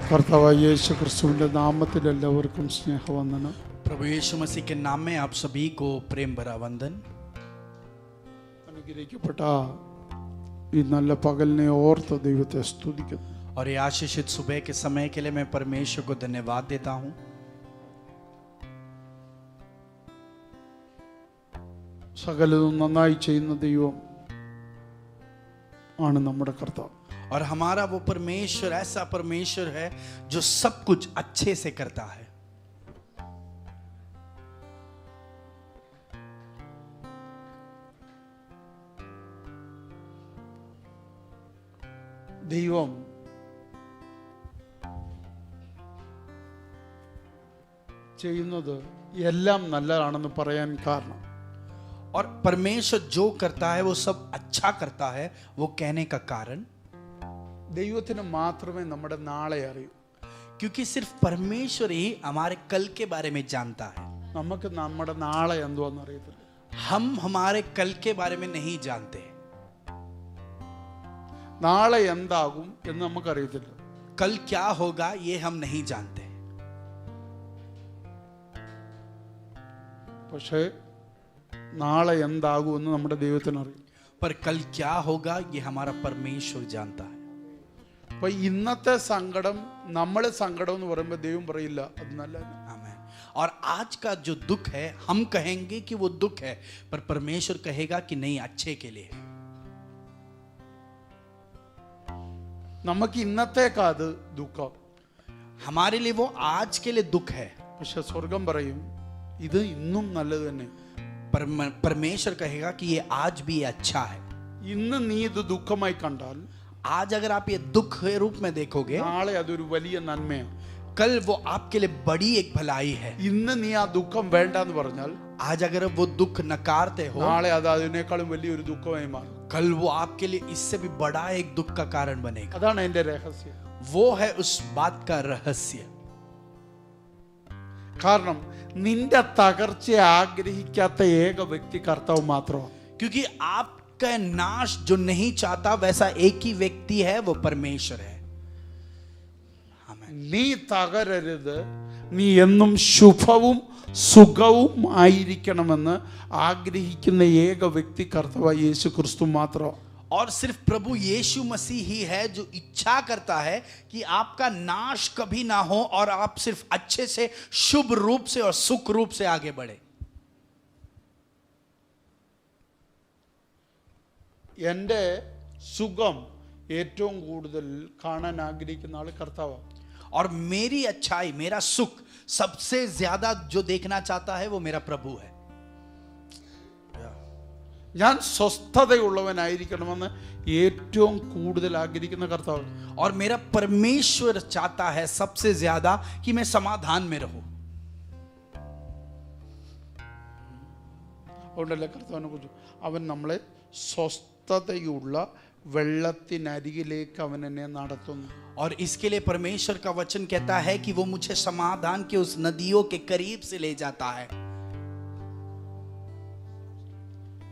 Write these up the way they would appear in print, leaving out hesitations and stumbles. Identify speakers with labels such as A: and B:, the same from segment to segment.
A: കർത്താവായ യേശു ക്രിസ്തുവിൻ്റെ നാമത്തിൽ എല്ലാവർക്കും സ്നേഹവന്ദനം.
B: प्रभु यीशु मसीह के नाम में आप सभी को प्रेम भरा वंदन।
A: അനുഗ്രഹിക്കപ്പെട്ട ഈ നല്ല പകലിനെ ഓർത്ത് ദൈവത്തെ സ്തുതിക്കുന്നു.
B: और ये आशीषित सुबह के समय के लिए मैं परमेश्वर को धन्यवाद देता हूँ।
A: സകലതും നന്നായി ചെയ്യുന്ന ദൈവം ആണ് നമ്മുടെ കർത്താവ്.
B: और हमारा वो परमेश्वर ऐसा परमेश्वर है जो सब कुछ अच्छे से करता है।
A: ദൈവം ചെയ്യുന്നത് എല്ലാം നല്ലതാണെന്ന് പറയാൻ കാരണം,
B: और परमेश्वर जो करता है वो सब अच्छा करता है, वो कहने का कारण
A: ദൈവത്തിന് മാത്രമേ നമ്മുടെ നാളെ അറിയൂ.
B: क्योंकि सिर्फ परमेश्वर ही हमारे कल के बारे में जानता है।
A: നമുക്ക് നമ്മുടെ നാളെ എന്തുവാന്ന് അറിയത്തില്ല.
B: हम हमारे कल के बारे में नहीं जानते।
A: നാളെ എന്താകും എന്ന് നമുക്കറിയത്തില്ല.
B: कल क्या होगा ये हम नहीं जानते।
A: പക്ഷേ നാളെ എന്താകും എന്ന് നമ്മുടെ ദൈവത്തിന് അറിയാം.
B: पर कल क्या होगा ये हमारा परमेश्वर जानता है।
A: അപ്പൊ ഇന്നത്തെ സങ്കടം നമ്മൾ സങ്കടം എന്ന് പറയുമ്പോൾ ദൈവം പറയില്ല അത് നല്ലതല്ല.
B: आमीन। और आज का जो दुख है हम कहेंगे कि वो दुख है, पर परमेश्वर कहेगा कि नहीं, अच्छे के लिए है।
A: നമുക്ക് ഇന്നത്തേക്കാ അത് ദുഃഖം.
B: हमारे लिए वो आज के लिए दुख है,
A: പക്ഷെ സ്വർഗം പറയും ഇത് ഇന്നും നല്ലത് തന്നെ.
B: पर परमेश्वर कहेगा कि ये आज भी अच्छा है।
A: ഇന്ന് നീ ഇത് ദുഃഖമായി കണ്ടാൽ
B: आज अगर आप ये दुख के रूप में देखोगे,
A: നാളെ അതൊരു വലിയ നന്മയാണ്.
B: कल वो आपके लिए बड़ी एक भलाई है।
A: ഇന്ന് നീ ആ ദുഃഖം വേണ്ടെന്ന് പറഞ്ഞാൽ
B: आज अगर वो दुख नकारते हो,
A: നാളെ അത് അതിനേക്കാളും വലിയൊരു ദുഃഖമായി മാറും.
B: कल वो आपके लिए इससे भी बड़ा एक दुख का कारण बनेगा।
A: അതാണ് എന്റെ രഹസ്യം.
B: वो है उस बात का रहस्य।
A: കാരണം നിന്റെ തകർച്ചയെ ആഗ്രഹിക്കാത്ത ഏക വ്യക്തി കർത്താവ് മാത്രമാണ്.
B: क्योंकि आपका नाश जो नहीं चाहता वैसा एक ही व्यक्ति है, वो परमेश्वर है। आमीन।
A: നീ തകരരുത്, നീ എന്നും ശുഭവും സുഖവും ആയിരിക്കണമെന്ന് ആഗ്രഹിക്കുന്ന ഏക വ്യക്തി കർത്താവായ യേശു ക്രിസ്തു മാത്രം.
B: और सिर्फ प्रभु यीशु मसीह ही है जो इच्छा करता है कि आपका नाश कभी ना हो और आप सिर्फ अच्छे से, शुभ रूप से और सुख रूप से आगे बढ़े।
A: എൻ്റെ സുഖം ഏറ്റവും കൂടുതൽ കാണാൻ ആഗ്രഹിക്കുന്ന ആൾ കർത്താവാണ്.
B: और मेरी अच्छाई, मेरा सुख सबसे ज्यादा जो देखना चाहता है वो मेरा प्रभु है।
A: ഞാൻ സ്വസ്ഥതയുള്ളവനായിരിക്കണമെന്ന് ഏറ്റവും കൂടുതൽ ആഗ്രഹിക്കുന്ന കർത്താവ്.
B: और मेरा परमेश्वर चाहता है सबसे ज्यादा कि मैं समाधान में रहूं।
A: അതുകൊണ്ടല്ലേ കർത്താവിനെ കുറിച്ച് അവൻ നമ്മളെ സ്വസ്ഥതയുള്ള വെള്ളത്തിനരികിലേക്ക് അവൻ എന്നെ നടത്തുന്നു.
B: और इसके लिए परमेश्वर का वचन कहता है कि वो मुझे समाधान के उस नदियों के करीब से ले जाता है।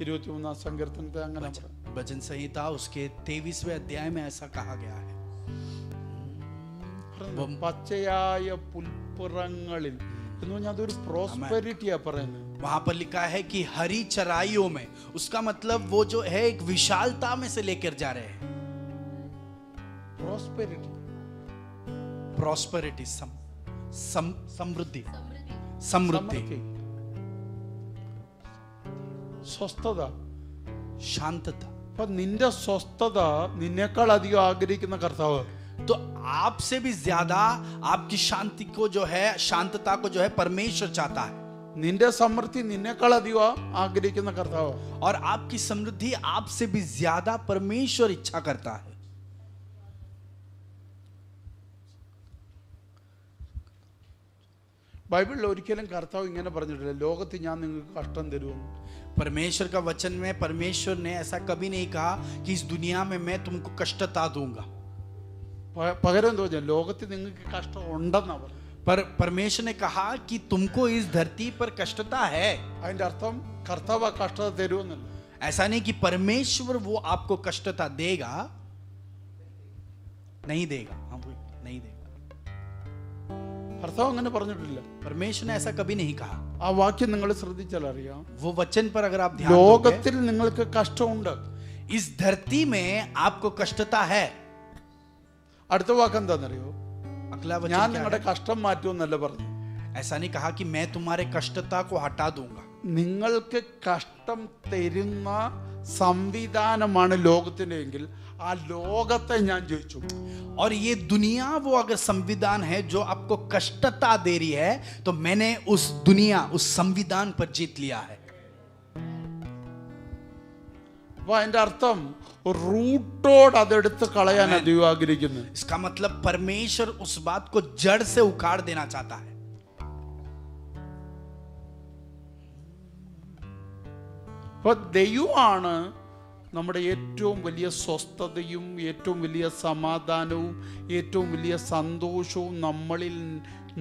A: 23 സങ്കീർത്തനത്തെ അങ്ങനെ
B: भजन संहिता उसके 23वें अध्याय में ऐसा कहा गया है।
A: പച്ചയായ പുൽപ്പുറങ്ങളിൽ എന്ന് പറഞ്ഞാൽ അതൊരു പ്രോസ്പെരിറ്റിയാ പറയുന്നത്.
B: वहां पर लिखा है कि हरी चराइयों में, उसका मतलब वो जो है एक विशालता में से लेकर जा रहे हैं।
A: പ്രോസ്പെരിറ്റി,
B: प्रॉस्पेरिटी, समृद्धि, समृद्धि,
A: സ്വസ്ഥത,
B: शांतता।
A: അപ്പൊ നിന്റെ സ്വസ്ഥത നിന്നേക്കാൾ അധികം ആഗ്രഹിക്കുന്ന കർത്താവ്.
B: तो आपसे भी ज्यादा आपकी शांति को जो है, शांतता को जो है परमेश्वर चाहता है।
A: നിന്റെ സമൃദ്ധി നിന്നേക്കാൾ അധികം ആഗ്രഹിക്കുന്ന കർത്താവ്.
B: और आपकी समृद्धि आपसे भी ज्यादा परमेश्वर इच्छा करता है।
A: ബൈബിളിൽ ഒരിക്കലും കർത്താവ് ഇങ്ങനെ പറഞ്ഞിട്ടില്ല, ലോകത്തിൽ ഞാൻ നിങ്ങൾക്ക് കഷ്ടം തരുമെന്ന്.
B: परमेश्वर का वचन में परमेश्वर ने ऐसा कभी नहीं कहा कि इस दुनिया में मैं तुमको कष्टता दूंगा।
A: പകരം എന്താ പറഞ്ഞാൽ ലോകത്തിൽ നിങ്ങൾക്ക് കഷ്ടം ഉണ്ടെന്നാ പറഞ്ഞു.
B: पर परमेश्वर ने कहा कि तुमको इस धरती पर कष्टता है।
A: അതിന്റെ അർത്ഥം കർത്താവ് ആ കഷ്ടത തരുമെന്നല്ല.
B: ऐसा नहीं कि परमेश्वर वो आपको कष्टता देगा, नहीं देगा, हाँ वो नहीं देगा।
A: ഭർത്താവ് അങ്ങനെ പറഞ്ഞിട്ടില്ല.
B: परमेश्वर ने ऐसा कभी नहीं कहा.
A: ആ വാക്യം നിങ്ങൾ ശ്രദ്ധിച്ചാൽ അറിയാം.
B: वो वचन पर अगर आप ध्यान दोगे,
A: ലോകത്തിൽ നിങ്ങൾക്ക് കഷ്ടമുണ്ട്.
B: इस धरती में आपको कष्टता है.
A: അടുത്ത വാക്ക് എന്താണെന്നറിയോ?
B: अगला
A: ഞാൻ
B: वचन क्या
A: നിങ്ങളുടെ
B: है?
A: കഷ്ടം മാറ്റുമെന്നല്ല പറഞ്ഞു.
B: ऐसा नहीं कहा कि मैं तुम्हारे कष्टता को हटा दूंगा.
A: നിങ്ങൾക്ക് കഷ്ടം തരുന്ന സംവിധാനമാണ് ലോകത്തിനെങ്കിൽ ആ ലോകത്തെ ഞാൻ ജയിച്ചു.
B: और ये दुनिया वो अगर संविधान है जो आपको कष्टता दे रही है, तो मैंने उस दुनिया, उस संविधान पर जीत लिया है.
A: അപ്പൊ അതിന്റെ അർത്ഥം റൂട്ടോട് അതെടുത്ത് കളയാൻ ദൈവം ആഗ്രഹിക്കുന്നു.
B: इसका मतलब परमेश्वर उस बात को जड़ से उखाड़ देना चाहता है.
A: അപ്പൊ ദൈവമാണ് നമ്മുടെ ഏറ്റവും വലിയ സ്വസ്ഥതയും ഏറ്റവും വലിയ സമാധാനവും ഏറ്റവും വലിയ സന്തോഷവും നമ്മളിൽ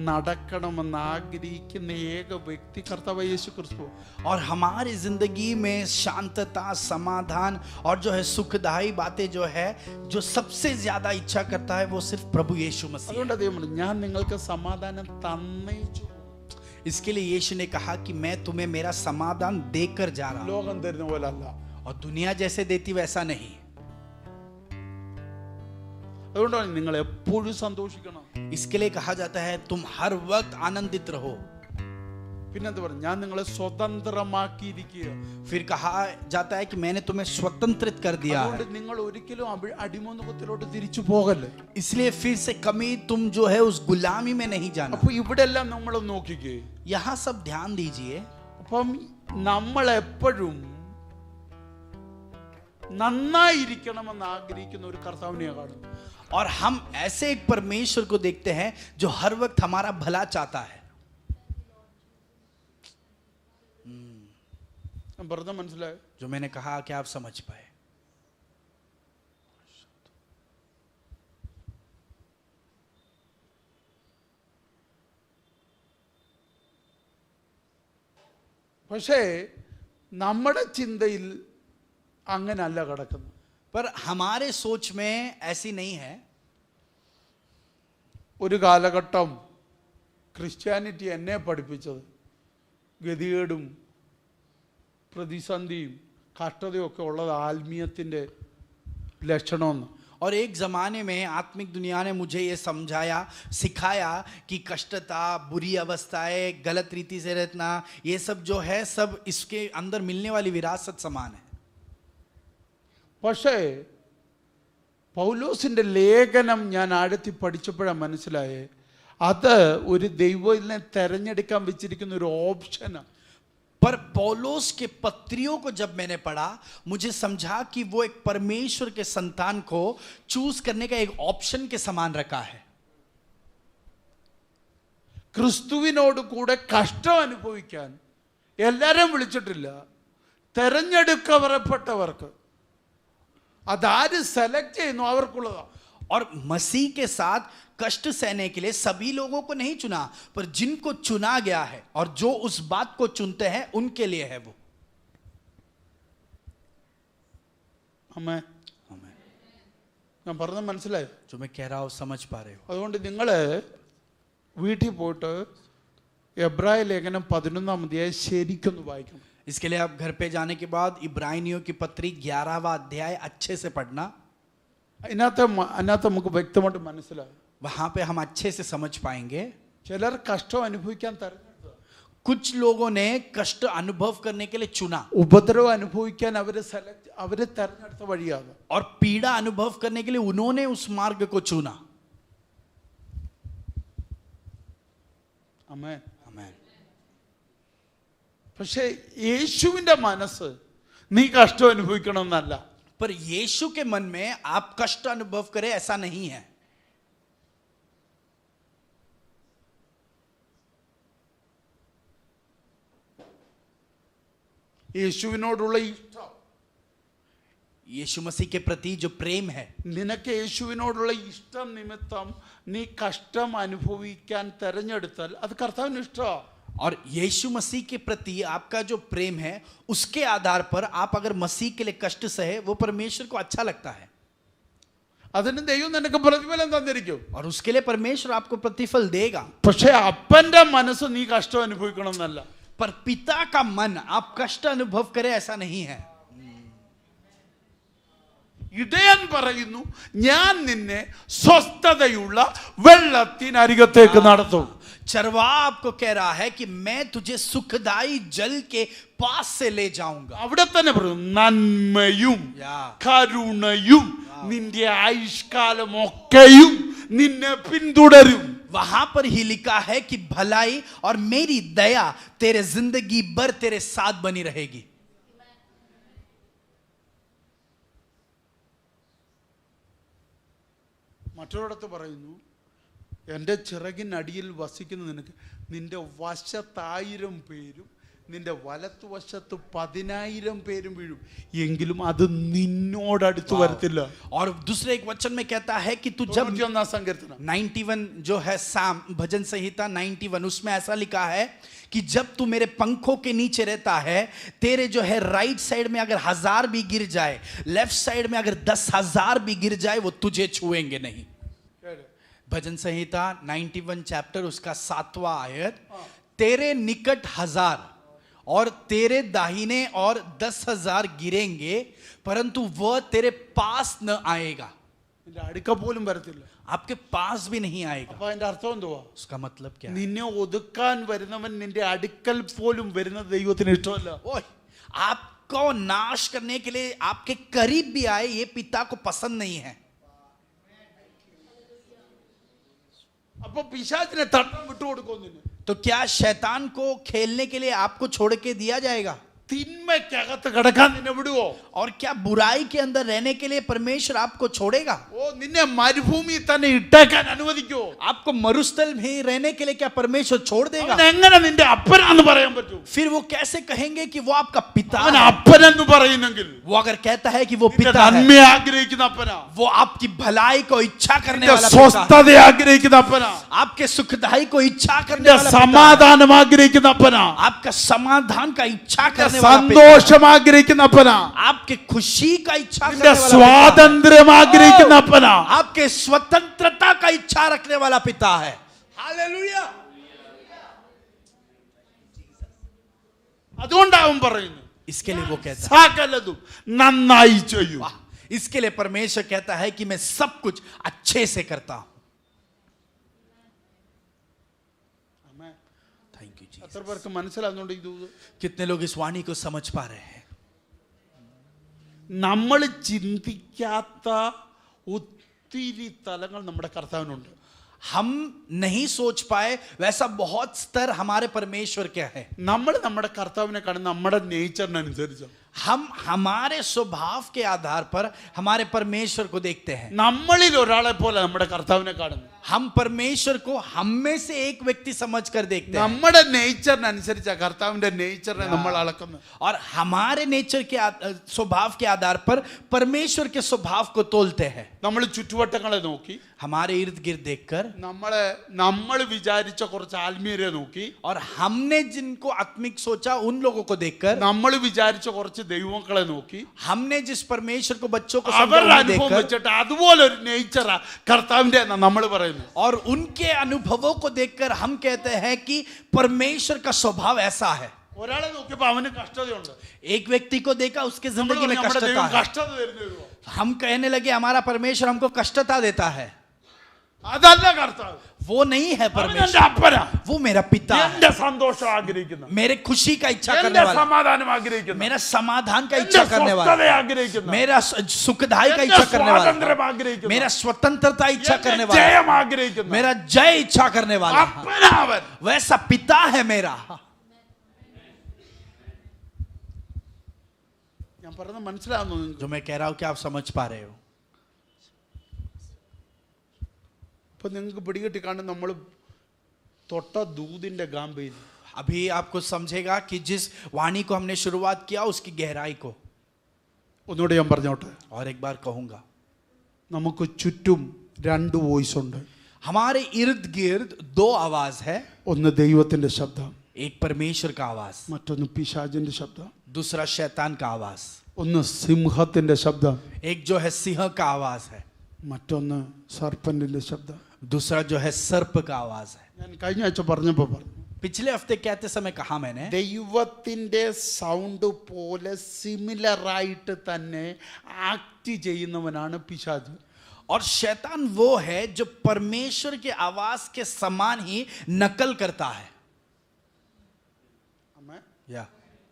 A: നടക്കണമെന്ന് ആഗ്രഹിക്കുന്ന ഏക വ്യക്തി കർത്താവ് യേശു ക്രിസ്തു.
B: और हमारी जिंदगी में शांतता, समाधान और जो है सुखदायी बातें जो है, जो सबसे ज्यादा इच्छा करता है, वो सिर्फ प्रभु यीशु मसीह है.
A: അതുകൊണ്ട് ദൈവം പറഞ്ഞു, ഞാൻ നിങ്ങൾക്ക് സമാധാനം തന്നേച്ചു.
B: इसके लिए यीशु ने कहा कि मैं तुम्हें मेरा समाधान देकर जा रहा हूं.
A: ലോകം തരുന്ന പോലെ അല്ല.
B: और दुनिया जैसे देती वैसा नहीं.
A: അതുകൊണ്ടാണ് നിങ്ങൾ എപ്പോഴും സന്തോഷിക്കണം.
B: इसके लिए कहा जाता है तुम हर वक्त आनंदित रहो.
A: പിന്നെന്താ പറഞ്ഞു, ഞാൻ നിങ്ങളെ സ്വതന്ത്രമാക്കിയിരിക്കുക.
B: फिर कहा जाता है कि मैंने तुम्हें स्वतंत्रित कर दिया है.
A: അതുകൊണ്ട് നിങ്ങൾ ഒരിക്കലും അടിമോന്നുകത്തിലോട്ട് തിരിച്ചു പോകല്ലേ.
B: इसलिए फिर से कमी तुम जो है उस गुलामी में नहीं जाना.
A: അപ്പൊ ഇവിടെ എല്ലാം നമ്മൾ നോക്കിക്കേ.
B: यहाँ सब ध्यान दीजिए.
A: അപ്പം നമ്മൾ എപ്പോഴും നന്നായിരിക്കണമെന്ന് ആഗ്രഹിക്കുന്ന ഒരു കർത്താവിനെ കാണുന്നു.
B: और हम ऐसे एक परमेश्वर को देखते हैं जो हर वक्त हमारा भला चाहता है.
A: പറഞ്ഞ മനസ്സിലായോ?
B: जो मैंने कहा कि आप समझ पाए.
A: പക്ഷേ നമ്മുടെ ചിന്തയിൽ അങ്ങനല്ല കിടക്കുന്നു.
B: पर हमारे सोच में ऐसी नहीं है.
A: ഒരു കാലഘട്ടം ക്രിസ്ത്യാനിറ്റി എന്നെ പഠിപ്പിച്ചത് ഗതികേടും പ്രതിസന്ധിയും കഷ്ടതയും ഒക്കെ ഉള്ളത് ആത്മീയത്തിൻ്റെ ലക്ഷണമെന്ന്.
B: और एक ज़माने में आत्मिक दुनिया ने मुझे ये समझाया, सिखाया कि कष्टता, बुरी अवस्थाएं, गलत रीति से रहना, ये सब जो है सब इसके अंदर मिलने वाली विरासत समान है.
A: പക്ഷേ പൗലോസിൻ്റെ ലേഖനം ഞാൻ ആഴത്തിൽ പഠിച്ചപ്പോഴാണ് മനസ്സിലായേ, അത് ഒരു ദൈവത്തിനെ തെരഞ്ഞെടുക്കാൻ വെച്ചിരിക്കുന്ന ഒരു ഓപ്ഷനാണ്.
B: पर पौलोस के पत्रियों को जब मैंने पढ़ा, मुझे समझा कि वो एक परमेश्वर के संतान को चूज करने का एक ऑप्शन के समान रखा है.
A: ക്രിസ്തുവിനോട് കൂടെ കഷ്ടം അനുഭവിക്കാൻ എല്ലാവരും വിളിച്ചിട്ടില്ല, തെരഞ്ഞെടുക്കപ്പെടപ്പെട്ടവർക്ക്. അതാര് സെലക്ട് ചെയ്യുന്നു അവർക്കുള്ളതാ.
B: और मसीह के साथ कष्ट सहने के लिए सभी लोगों को नहीं चुना, पर जिनको चुना गया है और जो उस बात को चुनते हैं उनके लिए है वो.
A: അമ്മേ, ഞാൻ പറഞ്ഞത് മനസ്സിലായോ?
B: जो मैं कह रहा हूं समझ पा रहे हो.
A: അതുകൊണ്ട് നിങ്ങൾ വീട്ടിൽ പോയിട്ട് എബ്രായ ലേഖനം 11-ാം അധ്യായം ശരിക്കൊന്ന് വായിക്കണം.
B: इसके लिए आप घर पे जाने के बाद इब्रानियों की पत्री 11वां अध्याय अच्छे से पढ़ना.
A: അതിനകത്ത് നമുക്ക് വ്യക്തമായിട്ട് മനസ്സിലാവും.
B: वहां पे हम अच्छे से समझ पाएंगे.
A: ചിലർ കഷ്ടം അനുഭവിക്കാൻ തെരഞ്ഞെടുത്തു.
B: कुछ लोगों ने कष्ट अनुभव करने के लिए चुना
A: ഉപദ്രവം അനുഭവിക്കാൻ അവര് തെരഞ്ഞെടുത്ത വഴിയാണ്.
B: और पीड़ा अनुभव करने के लिए उन्होंने उस मार्ग को चुना.
A: ആമേൻ.
B: आमीन.
A: പക്ഷേ യേശുവിന്റെ മനസ്സ് നീ കഷ്ടം അനുഭവിക്കണമെന്നല്ല.
B: पर यीशु के मन में आप कष्ट अनुभव करें ऐसा नहीं है.
A: യേശുവിനോടുള്ള ഇഷ്ടം,
B: यीशु मसीह के प्रति जो प्रेम है,
A: നിനക്ക് യേശുവിനോടുള്ള ഇഷ്ടം നിമിത്തം നീ കഷ്ടം അനുഭവിക്കാൻ തെരഞ്ഞെടുത്താൽ അത് കർത്താവിന് ഇഷ്ടമാണ്.
B: और यीशु मसीह के प्रति आपका जो प्रेम है उसके आधार पर आप अगर मसीह के लिए कष्ट सहे वो परमेश्वर को अच्छा लगता है.
A: അതിന് ദൈവം നിനക്ക് പ്രതിഫലം തന്നിരിക്കും.
B: और उसके लिए परमेश्वर आपको प्रतिफल देगा.
A: പക്ഷെ അപ്പന്റെ മനസ്സ് നീ കഷ്ടം അനുഭവിക്കണം എന്നല്ല.
B: पर पिता का मन आप कष्ट अनुभव करें ऐसा नहीं है.
A: ഇടയൻ പറയുന്നു, ഞാൻ നിന്നെ സ്വസ്ഥതയുള്ള വെള്ളത്തിനരികത്തേക്ക് നടത്തും.
B: चरवा आपको कह रहा है कि मैं तुझे सुखदाई जल के पास से ले जाऊंगा.
A: അവിടെ തന്നെ പറയുന്നു, നന്മയും കരുണയും നിന്റെ ആയുഷ്കാലമൊക്കെയും നിന്നെ പിന്തുടരും.
B: वहां पर ही लिखा है कि भलाई और मेरी दया तेरे जिंदगी भर तेरे साथ बनी रहेगी.
A: മറ്റൊരിടത്ത് പറയുന്നു, എൻ്റെ ചിറകിനടിയിൽ വസിക്കുന്ന നിനക്ക് നിന്റെ വശത്ത് 1000 പേരും നിന്റെ വലത്തുവശത്ത് 10,000 പേരും വീഴും, എങ്കിലും അത് നിന്നോടടുത്ത് വരത്തില്ല.
B: और दूसरे एक वचन में कहता है कि तू जब
A: 91 संकीर्तन
B: 91 जो है साम भजन संहिता 91 उसमें ऐसा लिखा है कि जब तू मेरे पंखों के नीचे रहता है, तेरे जो है राइट साइड में अगर 1000 भी गिर जाए, लेफ्ट साइड में अगर 10,000 भी गिर जाए, वो तुझे छुएंगे नहीं. भजन संहिता 91 चैप्टर उसका 7वां आयत, तेरे निकट 1000 और तेरे दाहिने और 10,000 गिरेंगे, परंतु वह तेरे पास न आएगा.
A: നിന്റെ അടുക്ക പോലും വരത്തില്ല.
B: आपके पास भी नहीं आएगा.
A: അപ്പൊ അതിന്റെ അർത്ഥം എന്തുവാ?
B: उसका मतलब क्या है?
A: നിന്നെ ഒതുക്കാൻ വരുന്നവൻ നിന്റെ അടുക്കൽ പോലും വരുന്നത് ദൈവത്തിന് ഇഷ്ടമല്ല.
B: ओए, आपको नाश करने के लिए आपके करीब भी आए, ये पिता को पसंद नहीं है.
A: അപ്പൊ പിശാചിനെ തട്ടം വിട്ടുകൊടുക്കും. നിന്നെ
B: तो क्या शैतान को खेलने के लिए आपको छोड़ के दिया जाएगा?
A: തിന്മയ്ക്കകത്ത് കിടക്കാൻ നിന്നെ വിടുവോ?
B: और क्या बुराई के अंदर रहने के लिए परमेश्वर आपको छोड़ेगा?
A: ഓ, നിന്നെ മരുഭൂമിയിൽ തന്നെ ഇട്ടേക്കാൻ അനുവദിക്കുവോ?
B: आपको मरुस्थल में रहने के लिए क्या परमेश्वर छोड़ देगा?
A: അവൻ എങ്ങനെ നിന്റെ അപ്പനാന്ന് പറയാൻ പറ്റൂ?
B: फिर वो कैसे कहेंगे कि वो आपका पिता
A: അവൻ
B: है?
A: അപ്പനെന്ന് പറയുന്നെങ്കിൽ
B: वो अगर कहता है कि वो
A: നിന്റെ
B: पिता है,
A: നന്മയെ ആഗ്രഹിക്കുന്ന അപ്പനാ,
B: वो आपकी भलाई को इच्छा करने
A: നിന്റെ
B: वाला पिता है.
A: സ്വസ്ഥതയെ ആഗ്രഹിക്കുന്ന അപ്പനാ,
B: आपके सुखदाई को इच्छा करने
A: നിന്റെ
B: वाला पिता है.
A: സമാധാനം ആഗ്രഹിക്കുന്ന അപ്പനാ,
B: आपका समाधान का इच्छा करने वाला पिता है.
A: സന്തോഷം ആഗ്രഹിക്കുന്ന അപ്പനാ,
B: आपके खुशी का इच्छा
A: നിന്റെ
B: करने वाला पिता है.
A: സ്വാതന്ത്ര്യം ആഗ്രഹിക്കുന്ന അപ്പനാ.
B: आपके स्वतंत्रता का इच्छा रखने वाला पिता है. हालेलुया.
A: അതുകൊണ്ടാവും പറയുന്നു,
B: इसके लिए वो कहता
A: സകലതും നന്നായി ചെയ്യും.
B: है. इसके लिए परमेश्वर कहता है कि मैं सब कुछ अच्छे से करता हूं. थैंक यू जी.
A: എത്ര പേർക്ക് മനസ്സിലാകുന്നുണ്ട് ഇത്?
B: कितने लोग इस वाणी को समझ पा रहे हैं?
A: നമ്മൾ ചിന്തിക്കാത്ത ഒത്തിരി തലങ്ങൾ നമ്മുടെ കർത്താവിനുണ്ട്.
B: हम नहीं सोच पाए वैसा बहुत स्तर हमारे परमेश्वर क्या है.
A: നമ്മൾ നമ്മുടെ കർത്താവിനെ കാണുന്ന നമ്മുടെ നേച്ചറിനനുസരിച്ച്.
B: हम हमारे स्वभाव के आधार पर हमारे परमेश्वर को देखते हैं.
A: നമ്മളിൽ ഒരാളെ പോലെ നമ്മുടെ കർത്താവിനെ കാണുന്നു.
B: हम परमेश्वर को हम में से एक व्यक्ति समझ कर देखते हैं.
A: നമ്മുടെ നേച്ചറിനനുസരിച്ച് കർത്താവിന്റെ നേച്ചറിനെ നമ്മൾ അളക്കുന്നു.
B: और हमारे नेचर के स्वभाव के आधार पर परमेश्वर के स्वभाव को तोलते हैं.
A: നമ്മൾ ചുറ്റുവട്ടങ്ങളെ നോക്കി,
B: हमारे इर्द गिर्द देखकर,
A: നമ്മൾ വിചാരിച്ച കുറച്ച് ആത്മീയരെ നോക്കി,
B: और हमने जिनको आत्मिक सोचा उन लोगों को देखकर,
A: നമ്മൾ വിചാരിച്ച കുറച്ച് ദൈവങ്ങളെ നോക്കി,
B: हमने जिस परमेश्वर को बच्चों को
A: അവരുടെ
B: समझा उन्हें
A: അനുഭവം
B: देखकर,
A: വെച്ചിട്ട് അതുപോലെ ഒരു നേച്ചറാ കർത്താവിന്റെ നമ്മൾ പറയുന്നു.
B: और उनके अनुभवों को देखकर हम कहते हैं कि परमेश्वर का स्वभाव ऐसा है.
A: ഒരാളെ നോക്കിയപ്പോ അവന് കഷ്ടതയുണ്ട്.
B: एक व्यक्ति को देखा उसके जिंदगी में
A: നമ്മുടെ
B: कष्टता
A: ദൈവം
B: है.
A: കഷ്ടത തരുന്നു.
B: हम कहने लगे हमारा परमेश्वर हमको कष्टता देता है.
A: അതല്ല കർത്താവ്.
B: वो नहीं है
A: അവൻ എന്റെ
B: परमेश्वर,
A: അപ്പനാ.
B: वो मेरा पिता
A: എന്റെ
B: है.
A: സന്തോഷം ആഗ്രഹിക്കുന്ന,
B: मेरे खुशी का इच्छा
A: എന്റെ
B: करने वाला,
A: സമാധാനം ആഗ്രഹിക്കുന്ന,
B: मेरा समाधान का
A: എന്റെ
B: इच्छा करने वाला,
A: സ്വസ്ഥതയെ ആഗ്രഹിക്കുന്ന,
B: मेरा सुखदाई का
A: എന്റെ
B: इच्छा करने वाला,
A: സ്വാതന്ത്ര്യം ആഗ്രഹിക്കുന്ന,
B: मेरा स्वतंत्रता इच्छा
A: എന്റെ
B: करने वाला,
A: ജയം ആഗ്രഹിക്കുന്ന,
B: मेरा जय इच्छा करने वाला,
A: അപ്പനാ അവൻ.
B: वैसा पिता है मेरा.
A: ഞാൻ പറഞ്ഞത് മനസ്സിലാവുന്നു നിങ്ങൾക്ക്?
B: जो मैं कह रहा हूं कि आप समझ पा रहे हो?
A: ഇപ്പൊ നിങ്ങൾക്ക് പിടികിട്ടി കാണും നമ്മൾ തൊട്ട ദൂതിന്റെ ഗാംഭീര്യം.
B: अभी आपको समझेगा कि जिस वाणी को हमने शुरुआत किया उसकी गहराई को.
A: ഒന്നുകൂടെ ഞാൻ പറഞ്ഞോട്ടെ.
B: और एक बार कहूंगा,
A: നമുക്ക് ചുറ്റും 2 വോയിസ് ഉണ്ട്.
B: हमारे इर्द गिर्द 2 आवाज है.
A: ഒന്ന് ദൈവത്തിന്റെ ശബ്ദം,
B: एक परमेश्वर का आवाज,
A: മറ്റൊന്ന് പിശാചിന്റെ ശബ്ദം.
B: दूसरा शैतान का आवाज,
A: ഒന്ന് സിംഹത്തിന്റെ ശബ്ദം,
B: एक जो है सिंह का आवाज है.
A: മറ്റൊന്ന് സർപ്പന്റിന്റെ ശബ്ദം.
B: दूसरा जो है सर्प का आवाज है.
A: ഞാൻ കഴിഞ്ഞ ആഴ്ച പറഞ്ഞപ്പോൾ പറഞ്ഞു,
B: पिछले हफ्ते कहते समय कहा मैंने,
A: ദൈവത്തിന്റെ സൗണ്ട് പോലെ സിമിലർ ആയിട്ട് തന്നെ ആക്ട് ചെയ്യുന്നവനാണ് പിശാച്.
B: और शैतान वो है जो परमेश्वर के आवाज के समान ही नकल करता है.
A: ആമേൻ.
B: या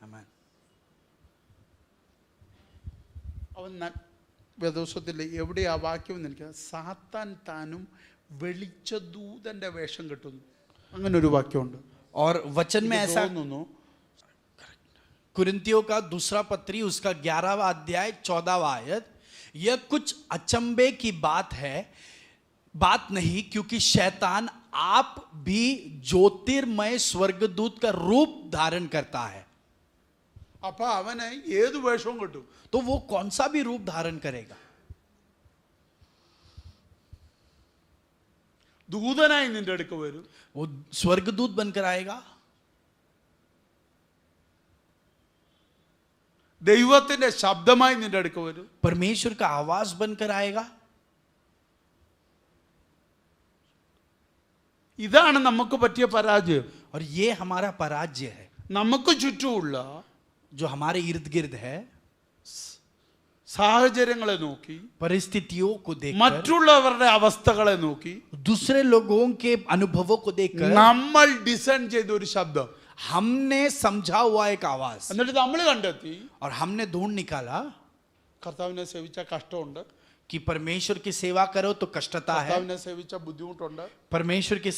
B: आमेन.
A: അവൻ വേദോസത്തിൽ എവിടെയാ വാക്യം എന്ന് എനിക്ക്, സാത്താൻ താനും വെളിച്ചദൂതന്റെ വേഷം കെട്ടുന്നു, അങ്ങനെ ഒരു വാക്യമുണ്ട്.
B: और वचन में ऐसा,
A: തോന്നുന്നു
B: कुरिन्थियों का दूसरा पत्री उसका 11वां अध्याय 14वां आयत, यह कुछ अचंभे की बात नहीं, क्योंकि शैतान आप भी ज्योतिर्मय स्वर्गदूत का रूप धारण करता है.
A: അപ്പൊ അവന് ഏത് വേഷവും കിട്ടും.
B: तो वो कौन सा भी रूप धारण करेगा.
A: ദൂതനായി നിന്റെ അടുക്ക വരും,
B: वो स्वर्गदूत बनकर आएगा,
A: ദൈവത്തിന്റെ ശബ്ദമായി നിന്റെ അടുക്ക വരും,
B: परमेश्वर का आवाज बनकर आएगा.
A: ഇതാണ് നമുക്ക് പറ്റിയ പരാജയം.
B: और ये हमारा पराजय है.
A: നമുക്ക് ചുറ്റുമുള്ള
B: जो हमारे इर्द गिर्द है,
A: സാഹചര്യങ്ങളെ നോക്കി,
B: परिस्थितियों को देखकर,
A: മറ്റുള്ളവരുടെ അവസ്ഥകളെ നോക്കി,
B: दूसरे लोगों के अनुभवों को देखकर
A: നമ്മൾ ഡിസൈൻ ചെയ്ത ഒരു ശബ്ദം,
B: हमने समझा हुआ एक आवाज,
A: എന്നിട്ട് നമ്മൾ കണ്ടെത്തി
B: और हमने ढूंढ निकाला
A: കർത്താവിനെ സേവിച്ച കഷ്ടമുണ്ട്,
B: कि परमेश्वर की सेवा करो तो कष्टता है,
A: കർത്താവിനെ സേവിച്ച ബുദ്ധിമുട്ടുണ്ട്.
B: परमेश्वर की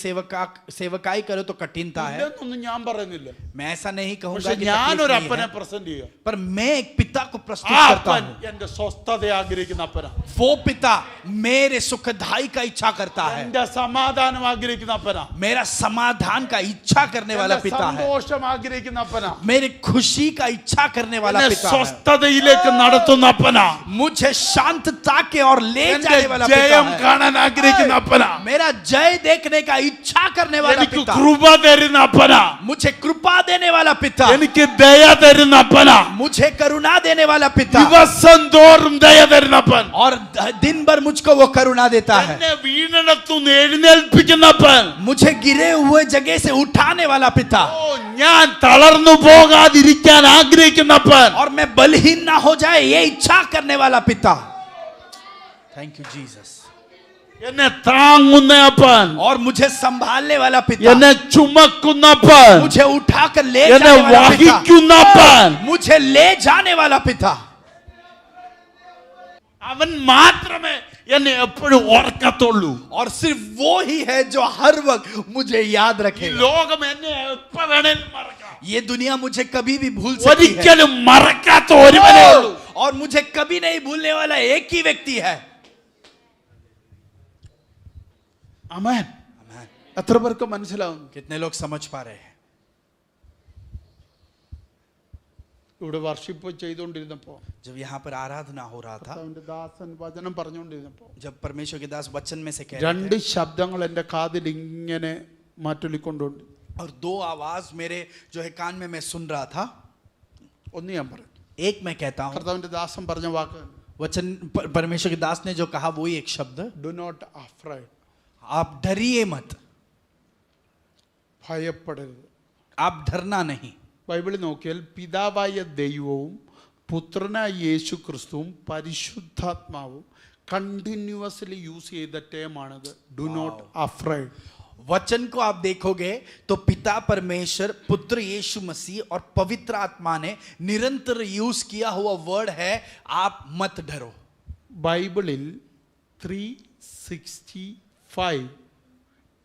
B: सेवकाई करो तो कठिनता है.
A: ഇല്ലെന്നൊന്നും ഞാൻ പറയുന്നില്ല,
B: मैं ऐसा नहीं कहूंगा
A: പക്ഷെ
B: कि
A: ഞാൻ
B: तकलीफ
A: ഒരു
B: नहीं
A: അപ്പനെ
B: है,
A: പ്രസന്റ് ചെയ്യുക.
B: पर मैं एक पिता को प्रस्तुत
A: ആ
B: करता
A: അപ്പൻ
B: हूं.
A: എന്റെ സ്വസ്ഥത ആഗ്രഹിക്കുന്ന അപ്പനാ,
B: वो पिता मेरे सुखदाई का इच्छा करता है,
A: എന്റെ സമാധാനം ആഗ്രഹിക്കുന്ന അപ്പനാ,
B: मेरा समाधान का इच्छा करने वाला
A: എന്റെ
B: पिता है,
A: സന്തോഷം ആഗ്രഹിക്കുന്ന അപ്പനാ,
B: मेरी खुशी का इच्छा करने वाला
A: എന്നെ
B: पिता है,
A: സ്വസ്ഥതയിലേക്ക് നടത്തുന്ന അപ്പനാ,
B: मुझे शांतता के और ले
A: എന്റെ
B: जाने वाला पिता
A: ജയം
B: है,
A: കാണാൻ ആഗ്രഹിക്കുന്ന അപ്പനാ,
B: मेरा जय देखने का इच्छा करने वाला
A: എനിക്ക്
B: पिता,
A: കൃപ തരുന്ന അപ്പനാ,
B: मुझे कृपा देने वाला पिता,
A: എനിക്ക് ദയ തരുന്ന അപ്പനാ,
B: मुझे करुणा देने वाला पिता,
A: ദിവസം തോറും ദയ തരുന്ന അപ്പൻ,
B: और दिन भर मुझको वो करुणा देता है,
A: എന്നെ വീണിടത്തുനിന്ന് എഴുന്നേൽപ്പിക്കുന്ന അപ്പൻ,
B: मुझे गिरे हुए जगह से उठाने वाला पिता,
A: ഓ ഞാൻ തളർന്നു പോകാതിരിക്കാൻ ആഗ്രഹിക്കുന്ന അപ്പൻ,
B: और मैं बलहीन ना हो जाए ये इच्छा करने वाला पिता. Thank you Jesus.
A: എന്നെ താങ്ങുന്ന അപ്പൻ,
B: और मुझे संभालने वाला पिता,
A: എന്നെ ചുമക്കുന്ന അപ്പൻ,
B: मुझे उठाकर ले
A: എന്നെ
B: जाने वाला पिता,
A: വഹിക്കുന്ന അപ്പൻ,
B: मुझे ले जाने वाला पिता.
A: അവൻ മാത്രമേ എന്നെ എപ്പോഴും ഓർക്കത്തുള്ളൂ.
B: और सिर्फ वो ही है जो हर वक्त मुझे याद
A: ഈ
B: रखेगा.
A: ലോകം എന്നെ എപ്പോ വേണേലും മറക്കാം,
B: ये दुनिया मुझे कभी भी भूल सकती है,
A: ഒരിക്കലും മറക്കാത്ത ഒരുവനേ ഉള്ളൂ.
B: और मुझे कभी नहीं भूलने वाला एक ही व्यक्ति है.
A: ആമേൻ. എത്ര പേർക്ക് മനസ്സിലാവുന്നു?
B: कितने लोग समझ पा रहे हैं?
A: ഇവിടെ വർഷിപ്പ് ചെയ്തുകൊണ്ടിരുന്നപ്പോ,
B: जब यहाँ पर आराधना हो रहा था,
A: കർത്താവിന്റെ ദാസൻ വചനം പറഞ്ഞുകൊണ്ടിരുന്നപ്പോ,
B: जब परमेश्वर के दास वचन में से कह रहे
A: രണ്ട്
B: थे,
A: ശബ്ദങ്ങൾ എന്റെ കാതിൽ ഇങ്ങനെ മാറ്റൊലിക്കൊണ്ടുണ്ട്.
B: और दो आवाज मेरे जो है कान में मैं सुन रहा था.
A: ഒന്ന് ഞാൻ പറയും,
B: एक मैं कहता हूँ,
A: കർത്താവിന്റെ ദാസൻ പറഞ്ഞ വാക്ക്,
B: वचन परमेश्वर के दास ने जो कहा वही एक शब्द,
A: ഡു നോട്ട് അഫ്രൈഡ്,
B: आप डरिए मत,
A: ഭയപ്പെടരുത്.
B: आप डरना नहीं.
A: ബൈബിളിൽ നോക്കിയാൽ പിതാവായ ദൈവവും പുത്രനായ യേശു ക്രിസ്തുവും പരിശുദ്ധാത്മാവും കണ്ടിന്യൂസ്ലി യൂസ് ചെയ്ത ടേമാണിത്, ഡു നോട്ട് അഫ്രൈഡ്.
B: वचन को आप देखोगे तो पिता परमेश्वर, पुत्र यीशु मसीह और पवित्र आत्मा ने निरंतर यूज किया हुआ वर्ड है, आप मत डरो.
A: ബൈബിളിൽ 365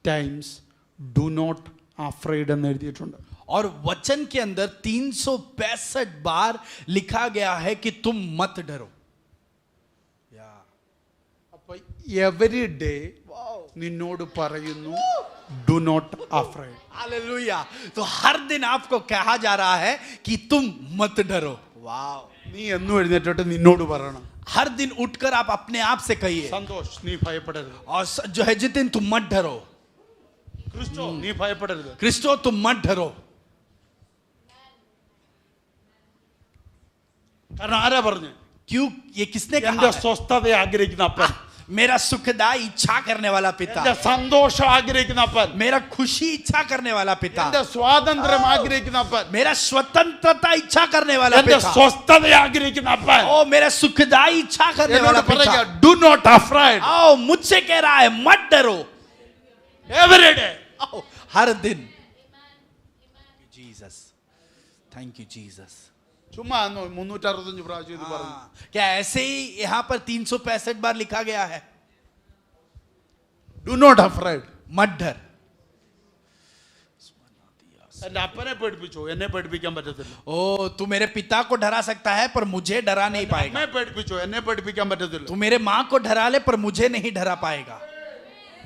A: ടൈംസ് ഡു നോട്ട് അഫ്രൈഡ് എന്ന് എഴുതിയിട്ടുണ്ട്.
B: और वचन के अंदर 365 बार लिखा गया है कि तुम मत डरो.
A: അപ്പൊ എവരി ഡേ നിന്നോട് പറയുന്നു ഡു നോട്ട് അഫ്രൈഡ്.
B: हालेलुया. तो हर दिन आपको कहा जा रहा है कि तुम मत डरो. वाव.
A: നീ എന്നും എഴുന്നേറ്റിട്ട് നിന്നോട് പറയണം,
B: हर दिन उठकर आप अपने आप से कहिए,
A: സന്തോഷ് നീ ഭയപ്പെടരുത്,
B: और जो है जितिन तुम मत डरो,
A: ക്രിസ്റ്റോ നീ ഭയപ്പെടരുത്.
B: क्रिस्टो तुम मत डरो.
A: കാരണം ആരാ പറഞ്ഞു?
B: क्यों? ये किसने
A: എന്റെ
B: कहा है?
A: സ്വസ്ഥതയെ ആഗ്രഹിക്കുന്ന അപ്പൻ.
B: मेरा सुखदाई इच्छा करने वाला पिता,
A: എന്റെ സന്തോഷം ആഗ്രഹിക്കുന്ന അപ്പൻ,
B: मेरा खुशी इच्छा करने वाला पिता,
A: എന്റെ സ്വാതന്ത്ര്യം ആഗ്രഹിക്കുന്ന അപ്പൻ,
B: मेरा स्वतंत्रता इच्छा करने वाला
A: എന്റെ
B: पिता,
A: സ്വസ്ഥത ആഗ്രഹിക്കുന്ന അപ്പൻ.
B: ओ मेरा सुखदाई इच्छा करने वाला
A: എന്നോട് പറയുക,
B: पिता,
A: do not afraid
B: आओ मुझसे कह रहा है मत डरो,
A: every day.
B: आओ हर दिन. Jesus, thank you Jesus.
A: ചുമ്മാ 365 പ്രാവശ്യം ഇത് പറഞ്ഞു.
B: क्या ऐसे ही यहाँ पर 365 बार लिखा गया है?
A: Do not afraid.
B: मत डर.
A: എന്റെ അപ്പനെ പേടിപ്പിച്ചു, എന്നെ പേടിപ്പിക്കാൻ പറ്റത്തില്ല.
B: ओ तू मेरे पिता को डरा सकता है पर मुझे डरा नहीं पाएगा.
A: എന്നെ പേടിപ്പിച്ചു, എന്നെ പേടിപ്പിക്കാൻ പറ്റത്തില്ല.
B: तू मेरे माँ को डरा ले पर मुझे नहीं डरा पाएगा.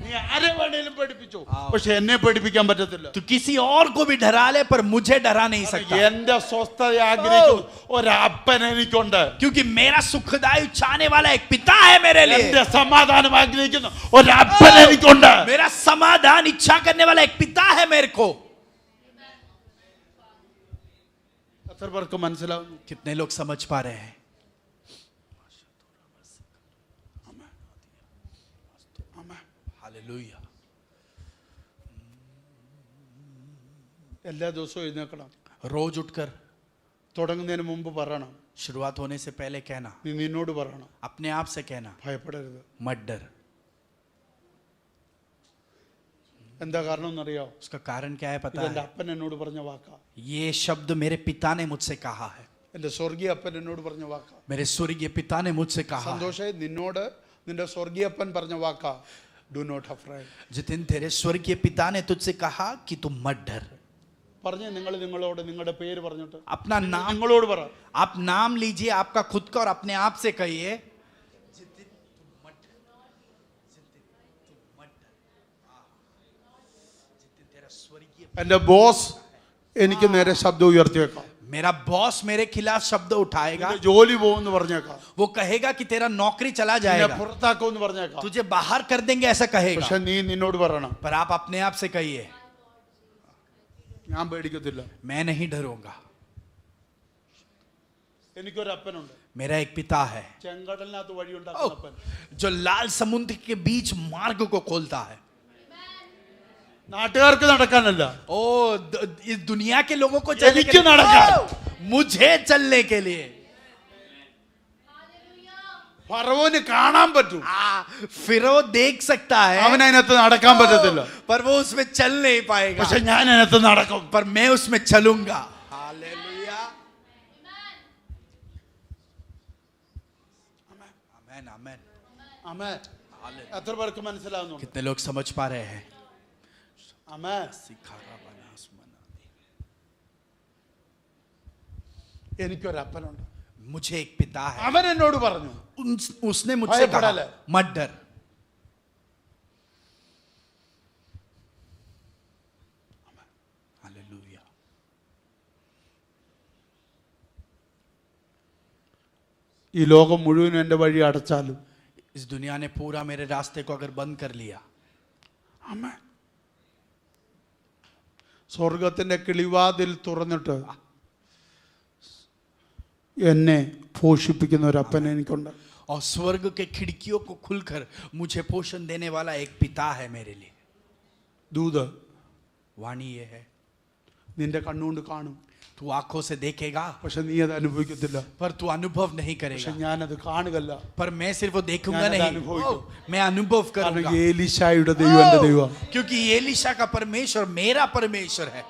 A: നീ ആരെ വേണേലും പേടിപ്പിച്ചു, പക്ഷെ എന്നെ പേടിപ്പിക്കാൻ പറ്റത്തില്ല.
B: तू किसी और को भी डरा ले पर मुझे डरा नहीं सकता.
A: എന്റെ സ്വസ്ഥത ആഗ്രഹിക്കുന്നു ഒരപ്പൻ എനിക്കുണ്ട്.
B: क्योंकि मेरा सुखदाई चाहने वाला एक पिता है मेरे लिए.
A: എന്റെ സമാധാനം ആഗ്രഹിക്കുന്നു ഒരപ്പൻ എനിക്കുണ്ട്.
B: मेरा समाधान इच्छा करने वाला एक पिता है मेरे को.
A: എത്ര പേർക്ക് മനസ്സിലാവുന്നു?
B: कितने लोग समझ पा रहे हैं? हालेलुया.
A: എല്ലാ ദിവസവും എഴുന്നേക്കണം.
B: रोज उठकर
A: തുടങ്ങുന്നതിന് മുമ്പ് പറയണം,
B: शुरुआत होने से पहले कहना,
A: നീ നിന്നോട് പറയണം,
B: अपने आप से कहना,
A: ഭയപ്പെടരുത്.
B: मत डर.
A: എന്താ കാരണം എന്നറിയോ?
B: उसका कारण क्या है पता
A: ഇതെന്റെ
B: है?
A: അപ്പൻ എന്നോട് പറഞ്ഞ വാക്കാ.
B: ये शब्द मेरे पिता ने मुझसे कहा है.
A: എന്റെ സ്വർഗീയ അപ്പൻ എന്നോട് പറഞ്ഞ വാക്കാ.
B: मेरे स्वर्गीय पिता ने मुझसे कहा है.
A: സന്തോഷേ, നിന്നോട് നിന്റെ സ്വർഗീയ അപ്പൻ പറഞ്ഞ വാക്കാ. Do not afraid.
B: जितिन तेरे स्वर्गीय पिता ने तुझसे कहा कि तुम मत डर.
A: പറഞ്ഞ നിങ്ങൾ നിങ്ങളോട് നിങ്ങളുടെ പേര് പറഞ്ഞിട്ട്
B: अपना नाम,
A: നിങ്ങളോട് പറ.
B: आप नाम लीजिए आपका खुद का और अपने आप से कहिए, जितिन तुम मत डर. जितिन तुम मत डर. जितिन तेरा स्वर्गीय,
A: എന്റെ ബോസ് എനിക്ക് നേരെ ശബ്ദം ഉയർത്തിയേക്കാം.
B: मेरा बॉस मेरे खिलाफ शब्द उठाएगा.
A: നിന്റെ ജോലി പോകുമെന്ന് പറഞ്ഞേക്കാം.
B: वो कहेगा कि तेरा नौकरी चला
A: നിന്നെ
B: जाएगा,
A: പുറത്താക്കുമെന്ന് പറഞ്ഞേക്കാം.
B: तुझे बाहर कर देंगे ऐसा कहेगा.
A: പക്ഷെ നീ നിന്നോട് പറയണം,
B: पर आप अपने आप से कहिए,
A: ഞാൻ പേടിക്കത്തില്ല.
B: मैं नहीं डरूंगा.
A: എനിക്കൊരു അപ്പനുണ്ട്.
B: मेरा एक पिता है
A: ചെങ്കടലിനകത്ത് വഴി ഉണ്ടാക്കുന്ന അപ്പൻ.
B: जो लाल समुद्र के बीच मार्ग को खोलता है.
A: നാട്ടുകാർക്ക് നടക്കാനല്ല,
B: ओ इस दुनिया के लोगों को
A: എനിക്ക് നടക്കാൻ.
B: मुझे चलने के लिए.
A: ഫറവോന് കാണാൻ പറ്റും,
B: फिरो देख सकता है
A: അവൻ അതിനകത്ത് നടക്കാൻ പറ്റത്തില്ല.
B: पर वो उसमें चल नहीं पाएगा.
A: പക്ഷെ ഞാൻ അതിനകത്ത് നടക്കും.
B: पर मैं उसमें चलूंगा. हालेलुया. आमेन आमेन.
A: ആമേൻ. എത്ര പേർക്ക് മനസ്സിലാവുന്നു?
B: कितने लोग समझ पा रहे हैं?
A: ആമേൻ. എനിക്കൊരു അപ്പനുണ്ട്.
B: मुझे एक पिता है.
A: അവൻ എന്നോട് പറഞ്ഞു,
B: उसने मुझसे कहा
A: भयपड़ाले.
B: मत डर. हालेलुया.
A: ഈ ലോകം മുഴുവൻ എൻ്റെ വഴി അടച്ചാലും
B: इस दुनिया ने पूरा मेरे रास्ते को अगर बंद कर लिया,
A: ആമേൻ, സ്വർഗത്തിന്റെ കിളിവാതിൽ തുറന്നിട്ട് എന്നെ പോഷിപ്പിക്കുന്ന ഒരു അപ്പൻ എനിക്കുണ്ട്.
B: और स्वर्ग के खिड़कियों को खुलकर मुझे पोषण देने वाला एक पिता है मेरे लिए.
A: ദൂത്
B: वाणी ये है,
A: നിന്റെ കണ്ണുകൊണ്ട് കാണും,
B: तू आंखों से देखेगा
A: പക്ഷെ നീ അത് അനുഭവിക്കത്തില്ല.
B: पर तू अनुभव नहीं
A: പക്ഷെ
B: करेगा.
A: ഞാനത് കാണുകല്ല.
B: पर मैं सिर्फ वो देखूंगा
A: ഞാനത്
B: नहीं,
A: അനുഭവിക്കും.
B: मैं अनुभव
A: കാരണം
B: करूंगा.
A: ഏലീശായുടെ ദൈവം എൻ്റെ ദൈവം.
B: क्योंकि एलीशा का परमेश्वर मेरा परमेश्वर है.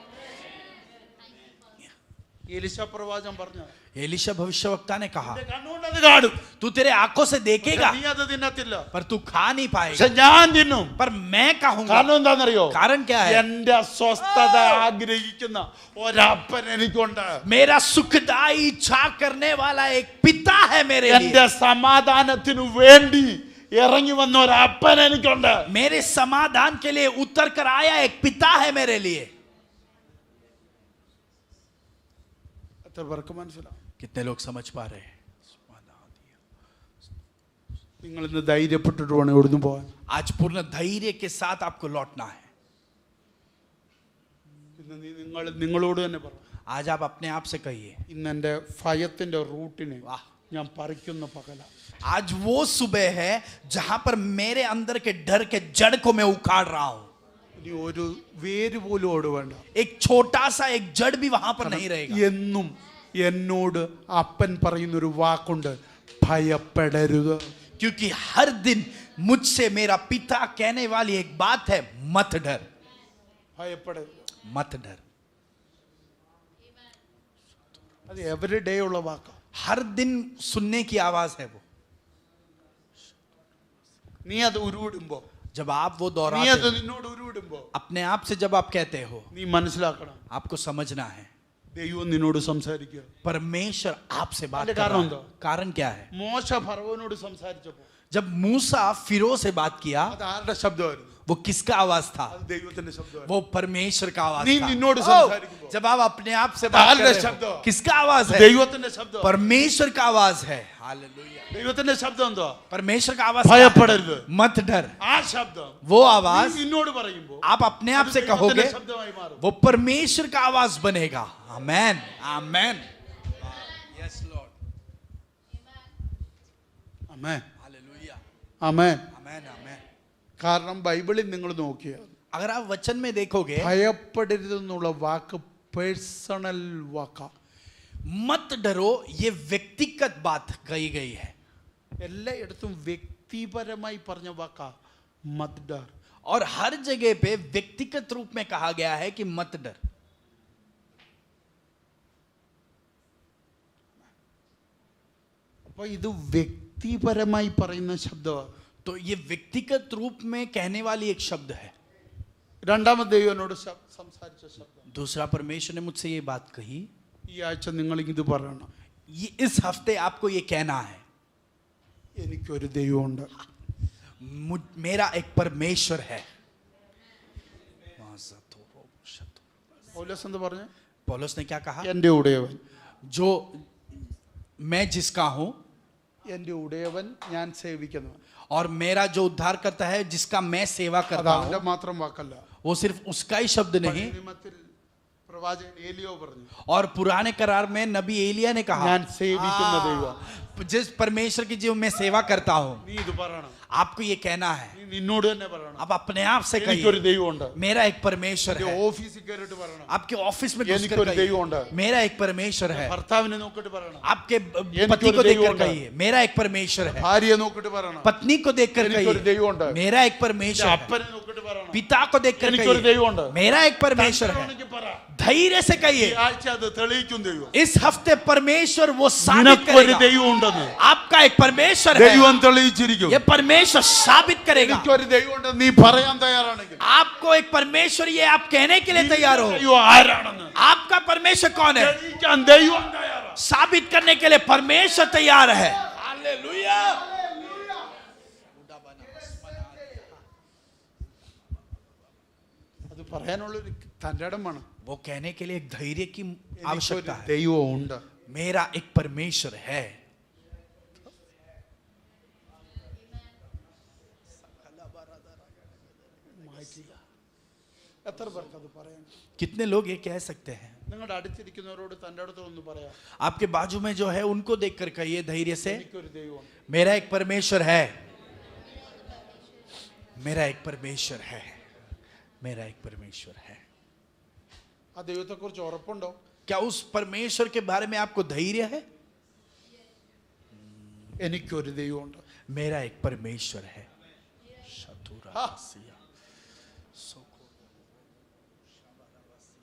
A: ഏലീശ പ്രവാചകൻ പറഞ്ഞു,
B: एलीशा भविष्यवक्ता ने कहा,
A: നിന്റെ കണ്ണുകൊണ്ട് അത് കാണും,
B: तू तेरे आंखों से
A: പക്ഷെ
B: देखेगा
A: നീ അത് തിന്നത്തില്ല.
B: पर तू खा नहीं
A: പക്ഷെ
B: पाएगा.
A: ഞാൻ തിന്നും.
B: पर मैं कहूंगा.
A: കാരണം എന്താണെന്നറിയോ?
B: कारण क्या है?
A: എന്റെ സ്വസ്ഥത ആഗ്രഹിക്കുന്ന ഒരപ്പൻ എനിക്കുണ്ട്.
B: मेरा सुखदाई इच्छा करने वाला एक पिता है मेरे
A: എന്റെ
B: लिए.
A: സമാധാനത്തിനു വേണ്ടി ഇറങ്ങി വന്ന ഒരപ്പൻ എനിക്കുണ്ട്.
B: मेरे समाधान के लिए उतर कर आया एक पिता है मेरे लिए.
A: എത്ര പേർക്ക് മനസ്സിലാവും?
B: कितने लोग समझ पा रहे हैं?
A: നിങ്ങൾ ഇന്ന് ധൈര്യപ്പെട്ടിട്ട് വേണം ഇവിടുന്ന് പോകാൻ.
B: आज पूर्ण धैर्य के साथ आपको लौटना है.
A: ഇന്ന് നിങ്ങളോട് തന്നെ പറ,
B: आज आप अपने आप से कहिए,
A: ഇന്ന് എൻ്റെ ഭയത്തിന്റെ റൂട്ടിനെ
B: वाह,
A: ഞാൻ പറിക്കുന്ന പകല.
B: आज वो सुबह है जहां पर मेरे अंदर के डर के जड़ को मैं उखाड़ रहा हूं.
A: ഇനി ഒരു വേര് പോലും ഓടുവേണ്ട.
B: एक छोटा सा एक जड़ भी वहां पर नहीं रहेगा.
A: എന്നും എന്നോട് അപ്പൻ പറയുന്നൊരു വാക്കുണ്ട്, ഭയപ്പെടരുത്.
B: क्योंकि हर दिन मुझसे मेरा पिता कहने वाली एक बात है, मत डर.
A: ഭയപ്പെടരുത്.
B: मत डर.
A: അത് എവറി ഡേ ഉള്ള വാക്കാ.
B: हर दिन सुनने की आवाज है वो.
A: നീ അത് ഉരുവിടുമ്പോ,
B: जब आप वो
A: നീ
B: दोहराते
A: അത്
B: हो,
A: നിന്നോട് ഉരുവിടുമ്പോ
B: अपने आप से जब आप कहते हो,
A: നീ മനസ്സിലാക്കണം,
B: आपको समझना है
A: ദൈവം നിന്നോട് സംസാരിക്കുക.
B: परमेश्वर आपसे बात
A: अरे
B: कर
A: कारण
B: रहा
A: होता?
B: है. कारण क्या है?
A: മോശ ഫറവോനോട് സംസാരിച്ചപ്പോ
B: जब मूसा फिरो से बात किया,
A: അത് ആരുടെ ശബ്ദമായിരുന്നു?
B: वो किसका आवाज था?
A: അത് ദൈവത്തിന്റെ ശബ്ദമായിരുന്നു.
B: वो परमेश्वर का आवाज
A: നീ
B: था.
A: നിന്നോട്
B: ओ,
A: സംസാരിക്കുമ്പോ
B: जब आप अपने आप से बात कर
A: ആരുടെ
B: रहे
A: ശബ്ദം?
B: हो, किसका आवाज है?
A: ദൈവത്തിന്റെ ശബ്ദം.
B: परमेश्वर का आवाज है. हालेलुया.
A: ദൈവത്തിന്റെ ശബ്ദം എന്തോ?
B: परमेश्वर का आवाज क्या है?
A: ഭയപ്പെടരുത്.
B: मत डर.
A: ആ ശബ്ദം
B: वो
A: നീ
B: आवाज
A: നിന്നോട് പറയുമ്പോ
B: आप अपने आप
A: അത്
B: से कहोगे,
A: ദൈവത്തിന്റെ ശബ്ദമായി മാറും.
B: वो परमेश्वर का आवाज बनेगा. आमेन. आमेन. Yes Lord.
A: ആമേൻ.
B: हालेलुया.
A: ആമേൻ.
B: आमेन. आमेन.
A: കാരണം ബൈബിളിൽ നിങ്ങൾ നോക്കിയാൽ
B: अगर आप वचन में देखोगे,
A: ഭയപ്പെടരുതെന്നുള്ള വാക്ക് പേഴ്സണൽ വാക്കാ.
B: मत डरो, ये व्यक्तिगत बात कही गई है.
A: എല്ലായിടത്തും വ്യക്തിപരമായി പറഞ്ഞ വാക്കാ മത് ഡർ.
B: और हर जगह पे व्यक्तिगत रूप में कहा गया है कि मत डर.
A: അപ്പൊ ഇത് വ്യക്തിപരമായി പറയുന്ന ശബ്ദമാണ്.
B: तो ये व्यक्तिगत रूप में कहने वाली एक शब्द है.
A: രണ്ടാമത് ദൈവം എന്നോട് സംസാരിച്ച ശബ്ദം.
B: दूसरा, परमेश्वर ने मुझसे ये बात कही,
A: ഈ ആഴ്ച നിങ്ങൾ ഇത് പറയണം,
B: ये इस हफ्ते आपको ये कहना है,
A: എനിക്കൊരു ദൈവമുണ്ട്.
B: मेरा एक परमेश्वर है.
A: പൗലോസ് എന്ത് പറഞ്ഞു?
B: पौलुस ने क्या कहा?
A: എൻ്റെ ഉടയവൻ,
B: जो मैं जिसका हूं,
A: എൻ്റെ ഉടയവൻ ഞാൻ സേവിക്കുന്നവൻ.
B: और मेरा जो उद्धार करता है, जिसका मैं सेवा
A: അത്
B: करता
A: അവന്റെ
B: हूं.
A: മാത്രം വാക്കല്ല.
B: वो सिर्फ उसका ही शब्द नहीं.
A: പഴയ നിയമത്തിൽ പ്രവാചകൻ ഏലിയോ പറഞ്ഞു,
B: और पुराने करार में नबी एलिया ने कहा,
A: ഞാൻ സേവിക്കുന്ന ദൈവം.
B: जिस परमेश्वर की जो मैं सेवा करता हूं,
A: നീ ഇത് പറയണം.
B: आपको ये कहना है.
A: നീ നിന്നോട് തന്നെ പറയണം,
B: आप अपने आप से
A: എനിക്കൊരു
B: कहिए,
A: ദൈവമുണ്ട്.
B: मेरा एक परमेश्वर
A: എൻ്റെ
B: है.
A: ഓഫീസിൽ കയറിയിട്ട് പറയണം,
B: आपके ऑफिस में घुसकर
A: എനിക്കൊരു
B: कहिए,
A: ദൈവമുണ്ട്.
B: मेरा एक परमेश्वर है.
A: ഭർത്താവിനെ നോക്കിയിട്ട് പറയണം,
B: आपके
A: എനിക്കൊരു
B: पति को देखकर
A: ദൈവമുണ്ട്.
B: कहिए, मेरा एक परमेश्वर है.
A: ഭാര്യയെ നോക്കിയിട്ട് പറയണം,
B: पत्नी को देखकर
A: എനിക്കൊരു
B: कहिए,
A: ദൈവമുണ്ട്.
B: मेरा एक परमेश्वर है.
A: അപ്പനെ നോക്കിയിട്ട് പറയണം,
B: पिता को देखकर
A: എനിക്കൊരു
B: कहिए,
A: ദൈവമുണ്ട്.
B: मेरा एक परमेश्वर है.
A: തന്നോണെങ്കിൽ പറ.
B: धैर्य से
A: ഈ
B: कहिए,
A: ആഴ്ച അത് തെളിയിക്കും ദൈവം.
B: इस हफ्ते परमेश्वर वो साबित
A: നിനക്കൊരു
B: करेगा.
A: ദൈവമുണ്ടെന്ന്
B: आपका एक परमेश्वर है,
A: ദൈവം തെളിയിച്ചിരിക്കും.
B: ये परमेश्वर साबित करेगा.
A: എനിക്കൊരു ദൈവമുണ്ടെന്ന് നീ പറയാൻ തയ്യാറാണെങ്കിൽ,
B: आपको एक परमेश्वर, ये आप कहने के लिए तैयार हो.
A: ദൈവം ആരാണെന്ന്
B: आपका परमेश्वर कौन है?
A: തെളിയിക്കാൻ ദൈവം തയ്യാറാണ്.
B: साबित करने के लिए परमेश्वर तैयार है. हालेलुया.
A: അത് പറയാനുള്ളൊരു തന്റെ ഇടം വേണം.
B: वो कहने के लिए एक धैर्य की
A: എനിക്കൊരു
B: आवश्यकता है.
A: ദൈവമുണ്ട്.
B: मेरा एक परमेश्वर है.
A: എത്ര പേർക്ക് അത് പറയാൻ?
B: कितने लोग ये कह सकते हैं?
A: നിങ്ങളുടെ അടുത്തിരിക്കുന്നവരോട് തന്റെ അടുത്ത് ഒന്ന് പറയാം,
B: आपके बाजू में जो है उनको देखकर कहिए धैर्य से,
A: എനിക്കൊരു ദൈവമുണ്ട്.
B: मेरा एक परमेश्वर है. मेरा एक परमेश्वर है. मेरा एक परमेश्वर है.
A: ആ ദൈവത്തെ കുറിച്ച് ഉറപ്പുണ്ടോ?
B: क्या उस परमेश्वर के बारे में आपको धैर्य है?
A: എനിക്കൊരു ദൈവമുണ്ട്.
B: मेरा एक परमेश्वर है.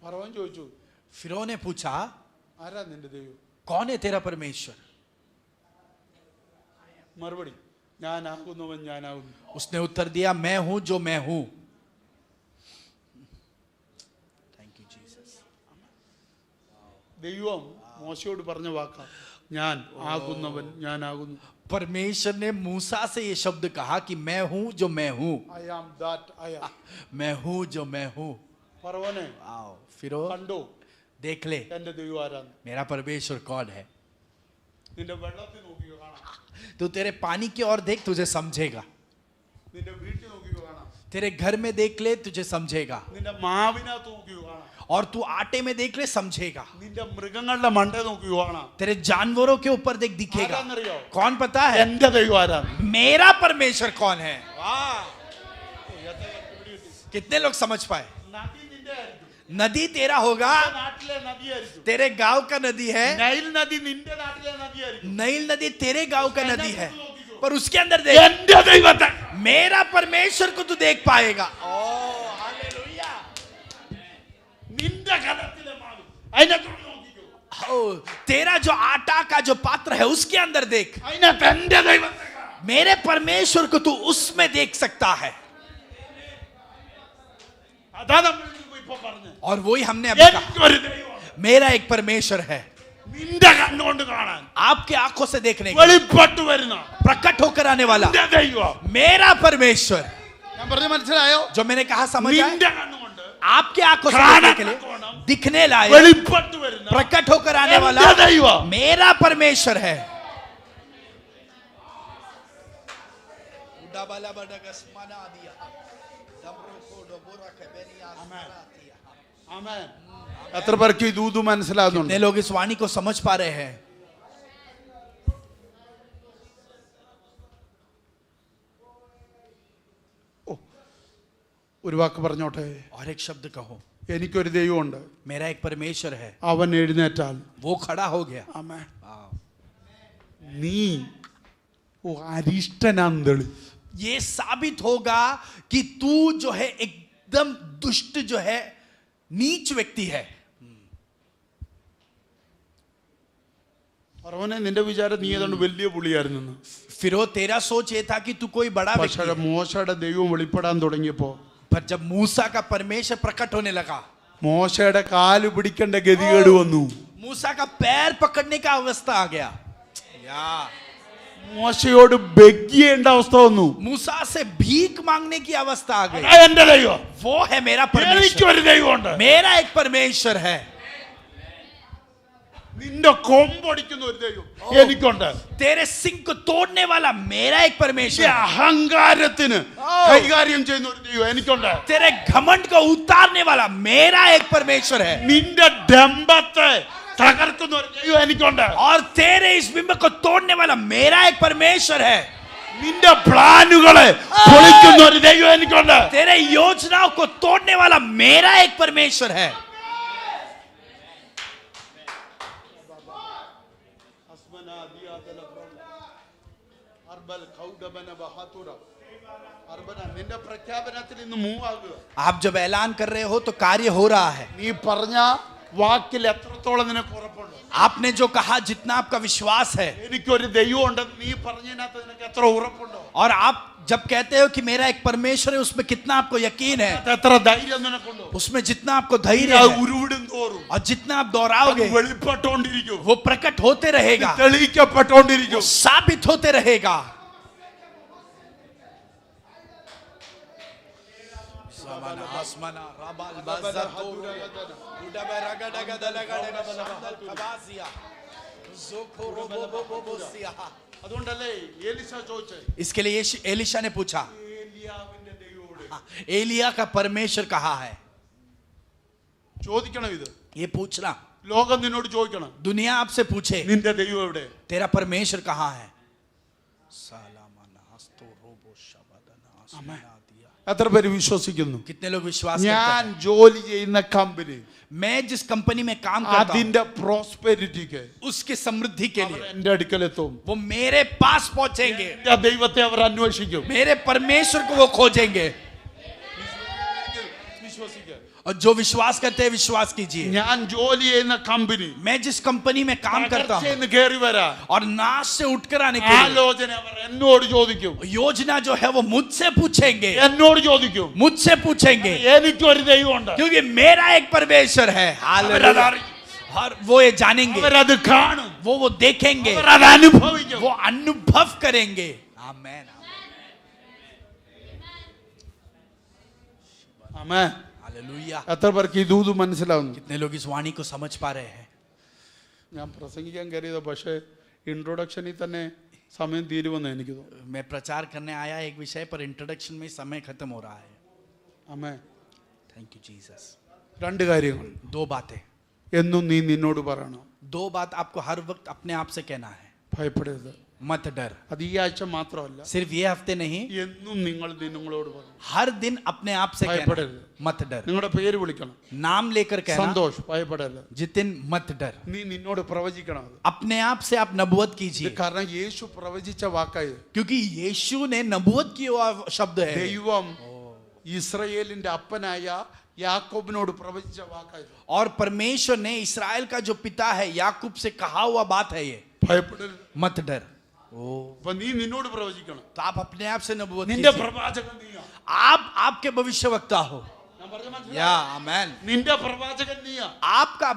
A: ഫറവോൻ ചോദിച്ചു,
B: फिरौन ने पूछा,
A: ആരാ നിന്റെ ദൈവം?
B: कौन है तेरा परमेश्वर?
A: മറുപടി, ഞാനാകുന്നവൻ ഞാനാകുന്നു.
B: उसने उत्तर दिया, मैं हूं जो मैं हूं. Thank you Jesus.
A: ദൈവം മോശയോട് പറഞ്ഞ വാക്കാ, ഞാൻ ആകുന്നവൻ ഞാനാകുന്നു.
B: परमेश्वर ने मूसा से ये शब्द कहा कि मैं हूं जो मैं हूं.
A: I am that I am.
B: मैं हूं जो मैं हूं.
A: ഫറവോനെ
B: आओ फिरो,
A: കണ്ടോ
B: देख ले,
A: എന്റെ ദൈവം ആരാന്ന്.
B: मेरा परमेश्वर कौन है.
A: നിന്റെ വെള്ളത്തിൽ നോക്കിയോ കാണാം,
B: तू तेरे पानी की ओर देख, तुझे समझेगा.
A: നിന്റെ വീട്ടിൽ നോക്കിയോ കാണാം.
B: तेरे घर में देख ले तुझे समझेगा,
A: നിന്റെ മാവിനകത്ത് നോക്കിയോ കാണാം,
B: और तू आटे में देख ले समझेगा,
A: നിന്റെ മൃഗങ്ങളുടെ മണ്ട നോക്കിയോ കാണാം.
B: तेरे जानवरों के ऊपर देख दिखेगा.
A: ആരാന്നറിയോ?
B: कौन पता है?
A: എന്റെ ദൈവം ആരാണ്?
B: मेरा परमेश्वर कौन है? वाह, कितने लोग समझ पाए?
A: നദി നിന്റെ ആയിരിക്കും,
B: नदी तेरा होगा,
A: നിന്റെ നാട്ടിലെ നദിയായിരിക്കും.
B: तेरे गांव का नदी है.
A: നൈൽ നദി നിന്റെ നാട്ടിലെ നദിയായിരിക്കും.
B: नैल नदी तेरे गांव का नदी है, पर उसके अंदर देख
A: എന്റെ ദൈവത്തെ,
B: मेरा परमेश्वर को तू देख पाएगा. ओ हालेलुया.
A: നിന്റെ കലത്തിലെ മാവ് അതിനകത്ത് നോക്കിക്കോ,
B: ओ, तेरा जो आटा का जो पात्र है उसके अंदर देख,
A: അതിനകത്ത് എന്റെ ദൈവത്തെ കാണാം.
B: मेरे परमेश्वर को तू उसमें देख सकता है.
A: അതാ നമ്മൾ ഇപ്പൊ പറഞ്ഞത്.
B: और वही हमने अभी कहा,
A: എനിക്കൊരു ദൈവമുണ്ട്.
B: मेरा एक परमेश्वर है,
A: നിന്റെ കണ്ണുകൊണ്ട് കാണാൻ
B: आपके आंखों से देखने का,
A: വെളിപ്പെട്ടു വരുന്ന
B: प्रकट होकर आने वाला
A: നിന്റെ ദൈവം.
B: मेरा परमेश्वर.
A: ഞാൻ പറഞ്ഞു മനസ്സിലായോ?
B: जो मैंने कहा समझ आया?
A: നിന്റെ കണ്ണുകൊണ്ട്
B: आपके आंखों से देखने के लिए, दिखने लायक,
A: വെളിപ്പെട്ടു വരുന്ന
B: प्रकट होकर आने वाला
A: എന്റെ ദൈവം.
B: मेरा परमेश्वर है.
A: ആമേൻ. എത്ര പേർക്ക് ഈ ദൂത് മനസ്സിലാകുന്നുണ്ട്?
B: कितने लोग इस वाणी को समझ पा रहे हैं?
A: ഒരു വാക്ക് പറഞ്ഞോട്ടെ.
B: और एक शब्द कहो,
A: എനിക്കൊരു ദൈവമുണ്ട്.
B: मेरा एक परमेश्वर है,
A: അവൻ എഴുന്നേറ്റാൽ
B: वो खड़ा हो गया.
A: ആമേൻ.
B: वाह.
A: നീ അരിഷ്ടനാന്തളി.
B: ये साबित होगा कि तू जो है एकदम दुष्ट जो है, नीच व्यक्ति है.
A: ഫറവോനെ, നിന്റെ വിചാരം നീ ഏതാണ്ട് വലിയ പുള്ളിയായിരുന്നു.
B: फिरो तेरा सोच ये था कि तू कोई बड़ा
A: പക്ഷേ
B: व्यक्ति है.
A: മോശയുടെ ദൈവം വെളിപ്പെടാൻ തുടങ്ങിയപ്പോ
B: पर जब मूसा का परमेश्वर प्रकट होने लगा,
A: മോശയുടെ കാല് പിടിക്കേണ്ട ഗതികേട് വന്നു.
B: मूसा का पैर पकड़ने का अवस्था आ गया. या
A: മോശയോട് ബെഗ്ഗിയേണ്ട അവസ്ഥ വന്നു.
B: मूसा से भीख मांगने की अवस्था आ गई.
A: അതാ എന്റെ ദൈവം.
B: वो है मेरा परमेश्वर,
A: എനിക്കൊരു ദൈവമുണ്ട്.
B: मेरा एक परमेश्वर है.
A: നിന്റെ കൊമ്പൊടിക്കുന്ന ഒരു ദൈവം എനിക്കുണ്ട്.
B: तेरे सिंह को तोड़ने वाला मेरा एक
A: ഈ
B: परमेश्वर है.
A: അഹങ്കാരത്തിന് കൈകാര്യം ചെയ്യുന്ന ഒരു ദൈവം എനിക്കുണ്ട്.
B: तेरे घमंड को उतारने वाला मेरा एक परमेश्वर है.
A: നിന്റെ ഡംബത്തെ തകർക്കുന്ന ഒരു ദൈവം എനിക്കുണ്ട്.
B: और तेरे इस बिंब को तोड़ने वाला मेरा एक परमेश्वर है.
A: നിന്റെ പ്ലാനുകളെ പൊളിക്കുന്ന ഒരു ദൈവം എനിക്കുണ്ട്.
B: तेरे योजनाओं को तोड़ने वाला मेरा एक परमेश्वर है.
A: നിന്റെ പ്രഖ്യാപനത്തിൽ ഇന്ന് മൂവ് ആകുക.
B: आप जब ऐलान कर रहे हो तो कार्य हो रहा है.
A: നീ പറഞ്ഞ വാക്കിൽ എത്രത്തോളം നിനക്ക് ഉറപ്പുണ്ട്?
B: आपने जो कहा, जितना आपका विश्वास है,
A: എനിക്കൊരു ദൈവം ഉണ്ടെന്ന് നീ പറഞ്ഞതിനകത്ത് നിനക്ക് എത്ര ഉറപ്പുണ്ടോ?
B: और आप जब कहते हो कि मेरा एक परमेश्वर है, उसमें कितना आपको यकीन है,
A: എത്ര ധൈര്യം നിനക്കുണ്ടോ?
B: उसमें जितना आपको धैर्य
A: അത്
B: है,
A: ഉരുവിടും തോറും
B: और जितना आप
A: അത്
B: दोहराओगे
A: വെളിപ്പെട്ടുകൊണ്ടിരിക്കും,
B: वो प्रकट होते रहेगा,
A: തെളിയിക്കപ്പെട്ടുകൊണ്ടിരിക്കും.
B: साबित होते रहेगा.
A: അതുകൊണ്ടല്ലേ എലീശ ചോദിച്ചേ,
B: इसके लिए एलिशा ने पूछा,
A: ഏലിയാവിന്റെ ദൈവമോട്
B: एलिया का परमेश्वर कहाँ है?
A: ചോദിക്കണം. ഇത്
B: ये पूछना,
A: ലോകം നിന്നോട് ചോദിക്കണം,
B: दुनिया आपसे पूछे
A: നിന്റെ ദൈവം എവിടെ?
B: तेरा परमेश्वर कहाँ है?
A: എത്ര പേര് വിശ്വസിക്കുന്നു?
B: कितने लोग विश्वास करते
A: ഞാൻ
B: हैं?
A: ജോലി ചെയ്യുന്ന കമ്പനി
B: मैं जिस कंपनी में काम करता हूं,
A: അതിന്റെ പ്രോസ്പെരിറ്റിക്ക്
B: उसकी समृद्धि के
A: അവർ
B: लिए
A: എന്റെ അടുക്കലെത്തും.
B: वो मेरे पास पहुंचेंगे,
A: എന്റെ ദൈവത്തെ അവർ അന്വേഷിക്കും.
B: मेरे परमेश्वर को वो खोजेंगे.
A: വിശ്വസിക്കുക.
B: और जो विश्वास करते हैं विश्वास कीजिए.
A: ഞാൻ ജോലി ചെയ്യുന്ന കമ്പനി
B: मैं जिस कंपनी में काम करता हूं
A: തകർച്ചയിൽ കയറി വരാൻ
B: और नाश से उठकर आने के लिए
A: ആലോചന അവർ എന്നോട് ചോദിക്കും.
B: योजना जो है वो मुझसे पूछेंगे,
A: എന്നോട് ചോദിക്കും.
B: मुझसे पूछेंगे,
A: എനിക്കൊരു ദൈവമുണ്ട്.
B: क्योंकि मेरा एक परमेश्वर है. हालेलुया. और वो ये जानेंगे,
A: അവരത് കാണും,
B: वो देखेंगे,
A: അവരത് അനുഭവിക്കും.
B: वो अनुभव करेंगे. आमेन.
A: ആമേൻ.
B: हालेलुया.
A: എത്ര പേർക്ക് ഈ ദൂത് മനസ്സിലാവുന്നു?
B: कितने लोग इस वाणी को समझ पा रहे हैं?
A: ഞാൻ പ്രസംഗിക്കാൻ കയറിയത്, പക്ഷേ ഇൻട്രൊഡക്ഷനിൽ തന്നെ സമയം തീരുമെന്ന് എനിക്ക് തോന്നുന്നു.
B: मैं प्रचार करने आया एक विषय पर, इंट्रोडक्शन में समय खत्म हो रहा है.
A: അമ്മേ,
B: थैंक यू जीसस।
A: രണ്ട് കാര്യങ്ങൾ
B: दो बातें,
A: എന്നും നീ നിന്നോട് പറയണം.
B: दो बात आपको हर वक्त अपने आप से कहना है।
A: ഭയപ്പെടരുത്.
B: मत डर।
A: അത് ഈ आഴ്ച മാത്രമല്ല,
B: सिर्फ ये हफ्ते नहीं,
A: എന്നും നിങ്ങൾ നിങ്ങളോട് പറയണം.
B: हर दिन अपने आप से कहना,
A: ഭയപ്പെടരുത്.
B: मत डर।
A: നിങ്ങളുടെ പേര് വിളിക്കണം.
B: नाम लेकर कहना,
A: സന്തോഷ്, ഭയപ്പെടരുത്.
B: जितिन मत डर।
A: നീ നിന്നോട് പ്രവചിക്കണം. അത്
B: अपने आप से आप नबूवत
A: ഇത്
B: कीजिए,
A: കാരണം യേശു പ്രവചിച്ച വാക്കായത്.
B: क्योंकि यीशु ने नबूवत की हुआ शब्द है।
A: ദൈവം ഇസ്രായേലിന്റെ അപ്പനായ യാക്കോബിനോട് പ്രവചിച്ച വാക്കായത്.
B: और परमेश्वर ने इस्राएल का जो पिता है याकूब से कहा हुआ बात है ये,
A: ഭയപ്പെടരുത്.
B: मत डर।
A: അപ്പൊ നീ നിന്നോട് പ്രവചിക്കണം.
B: तो आप अपने आप से नबूवत
A: നിന്റെ
B: कीजिए।
A: പ്രവാചകൻ നീയാ.
B: आप आपके भविष्यवक्ता हो।
A: ഞാൻ പറഞ്ഞത് മനസ്സിലായോ?
B: या आमेन।
A: നിന്റെ പ്രവാചകൻ നീയാ.
B: आपका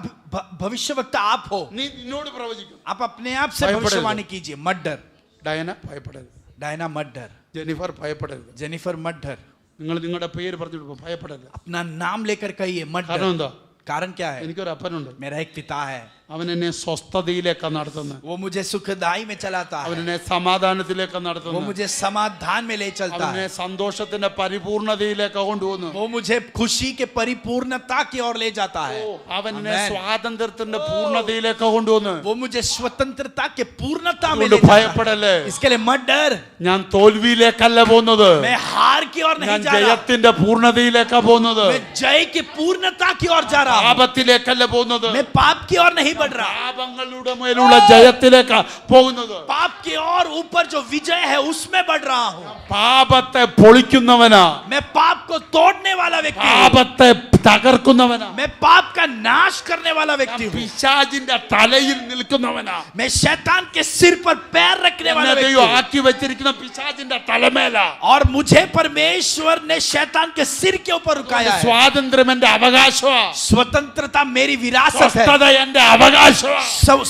B: भविष्यवक्ता आप हो।
A: നീ നിന്നോട് പ്രവചിക്കണം.
B: आप अपने आप से
A: भयपड़ेगा।
B: भविष्यवाणी कीजिए, मत डर।
A: ഡയന ഭയപ്പെടരുത്.
B: डायना मत डर।
A: ജെനിഫർ ഭയപ്പെടരുത്.
B: जेनिफर मत डर।
A: നിങ്ങൾ നിങ്ങളുടെ പേര് പറഞ്ഞിട്ട് ഭയപ്പെടരുത്.
B: अपना नाम लेकर कहिए मत
A: കാരണം
B: डर।
A: എന്താ?
B: कारण क्या है?
A: എനിക്കൊരു അപ്പനുണ്ട്.
B: मेरा एक पिता है,
A: അവൻ എന്നെ സ്വസ്ഥതയിലേക്കാണ് നടത്തുന്നത്.
B: वो मुझे सुखदाई में चलाता
A: അവൻ
B: है,
A: എന്നെ സമാധാനത്തിലേക്കാണ്
B: वो
A: നടത്തുന്നത്.
B: मुझे समाधान में ले चलता
A: അവനെ
B: है,
A: സന്തോഷത്തിന്റെ പരിപൂർണതയിലേക്ക് കൊണ്ടുപോകുന്നു.
B: वो मुझे खुशी के परिपूर्णता की ओर ले जाता है,
A: അവൻ എന്നെ
B: Amen.
A: സ്വാതന്ത്ര്യത്തിന്റെ പൂർണ്ണതയിലേക്ക് കൊണ്ടുപോകുന്നു.
B: वो मुझे स्वतंत्रता के पूर्णता में
A: അതുകൊണ്ട്
B: ले जाता
A: ഭയപ്പെടല്ലേ.
B: है। इसके लिए मत डर।
A: ഞാൻ തോൽവിയിലേക്കല്ല പോകുന്നത്,
B: मैं हार की ओर
A: ഞാൻ
B: नहीं जा रहा,
A: ജയത്തിന്റെ പൂർണ്ണതയിലേക്കാ പോകുന്നത്.
B: मैं जय की पूर्णता की ओर जा रहा हूं,
A: പാപത്തിലേക്കല്ല പോകുന്നത്,
B: मैं पाप की ओर नहीं बढ़ रहा,
A: പാപങ്ങളുടെ മേലുള്ള ജയത്തിലേക്കാ പോകുന്നത്.
B: पाप की ओर ऊपर जो विजय है उसमें बढ़ रहा हूं।
A: പാപത്തെ പൊളിക്കുന്നവനാ,
B: मैं पाप को तोड़ने वाला व्यक्ति हूं,
A: പാപത്തെ തകർക്കുന്നവനാ,
B: मैं पाप का नाश करने वाला व्यक्ति हूं,
A: പിശാചിന്റെ തലയിൽ നിൽക്കുന്നവനാ.
B: मैं शैतान के सिर पर पैर रखने वाला
A: എന്നെ
B: व्यक्ति
A: ദൈവം
B: हूं।
A: ആക്കി വെച്ചിരിക്കുന്ന പിശാചിന്റെ തലമേലാ.
B: और मुझे परमेश्वर ने शैतान के सिर के ऊपर रुकाया है।
A: സ്വാതന്ത്ര്യം എന്റെ അവകാശമാ,
B: स्वतंत्रता मेरी विरासत है,
A: സ്വസ്ഥത എന്റെ അവകാശമാ,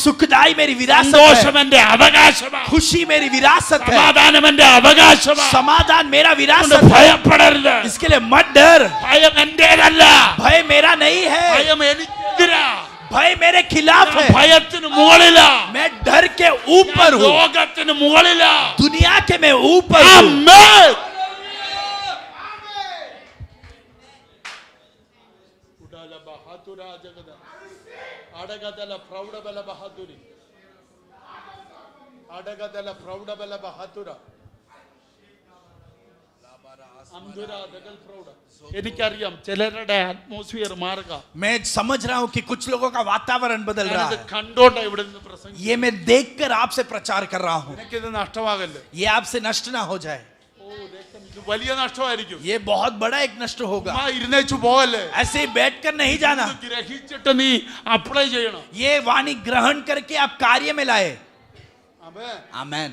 B: सुखदाई मेरी विरासत
A: സന്തോഷം
B: है,
A: എന്റെ അവകാശമാ,
B: खुशी मेरी विरासत है,
A: സമാധാനം എന്റെ അവകാശമാ.
B: समाधान मेरा
A: അതുകൊണ്ട്
B: विरासत है।
A: ഭയപ്പെടരുത്.
B: इसके लिए मत डर।
A: ഭയം എന്റേതല്ല,
B: भय मेरा नहीं है,
A: ഭയം എനിക്കെതിരാ.
B: भय मेरे खिलाफ
A: ഞാൻ
B: है।
A: ഭയത്തിന് മുകളിലാ,
B: मैं डर के ऊपर
A: ഞാൻ
B: हूँ,
A: ലോകത്തിന് മുകളിലാ.
B: दुनिया के मैं ऊपर हूँ।
A: ആമേൻ. ഉഡാല ബഹാതുര ജഗദ അടഗദല പ്രൗഢബല ബഹാതുരി അടഗദല പ്രൗഢബല ബഹാതുര അംധുര ദഗൽ പ്രൗഢ. എനിക്കറിയാം ചിലരുടെ അറ്റ്മോസ്ഫിയർ മാറുക.
B: मैं समझ रहा हूँ कि कुछ लोगों का वातावरण बदल रहा
A: ഞാനത്
B: है।
A: കണ്ടോണ്ടാ ഇവിടെ നിന്ന് പ്രസംഗിക്കുന്നത്.
B: ये मैं देखकर आपसे प्रचार कर रहा हूँ,
A: എനിക്കിത് നഷ്ടമാകല്ലേ.
B: ये आपसे नष्ट ना हो जाए।
A: ഇത് വലിയ നഷ്ടമായിരിക്കും.
B: ये बहुत बड़ा एक नष्ट होगा।
A: ഇരുന്നേച്ചു പോകല്ലേ.
B: ऐसे ही बैठकर नहीं जाना,
A: ഇത് ഗ്രഹിച്ചിട്ട് നീ അപ്ലൈ ചെയ്യണം.
B: ये वाणी ग्रहण करके आप कार्य में लाए।
A: ആമേൻ.
B: आमेन।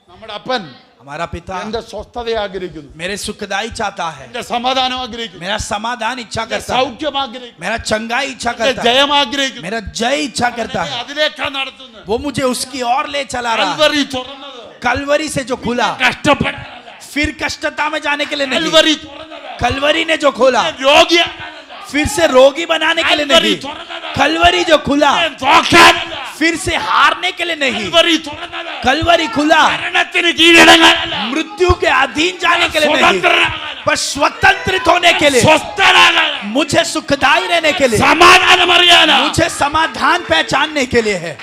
A: നമ്മുടെ അപ്പൻ
B: हमारा पिता
A: എന്റെ സ്വസ്ഥതയെ ആഗ്രഹിക്കുന്നു,
B: मेरे सुखदाई चाहता है,
A: എന്റെ സമാധാനം ആഗ്രഹിക്കുന്നു,
B: मेरा समाधान इच्छा
A: എന്റെ
B: करता है,
A: സൗഖ്യം ആഗ്രഹിക്കുന്നു,
B: मेरा चंगाई इच्छा
A: എന്റെ
B: करता है,
A: ജയം ആഗ്രഹിക്കുന്നു.
B: मेरा जय इच्छा करता
A: എന്നെ
B: है।
A: അതിലേക്കാ നടത്തുന്നത്.
B: वो मुझे उसकी ओर ले चला रहा है।
A: കൽവറി തുറന്നത്
B: कलवरी से जो खुला,
A: കഷ്ടപ്പെടാനല്ല.
B: फिर कष्टता में जाने के लिए नहीं।
A: കൽവറി തുറന്നത്
B: कलवरी ने जो खोला,
A: രോഗിയാകാനല്ല.
B: फिर से रोगी बनाने के लिए
A: കൽവറി
B: नहीं।
A: തുറന്നത്
B: कलवरी जो खुला,
A: തോക്കാനല്ല.
B: फिर से हारने के लिए नहीं।
A: കൽവറി തുറന്നത്
B: कलवरी खुला,
A: മരണത്തിന് കീഴടങ്ങാനല്ല.
B: मृत्यु के अधीन जाने के लिए नहीं,
A: സ്വതന്ത്രരാകാനാ.
B: पर स्वतंत्रित होने के लिए,
A: സ്വസ്ഥരാകാനാ.
B: मुझे सुखदाई रहने के लिए,
A: സമാധാനം അറിയാനാ.
B: मुझे समाधान पहचानने के लिए है।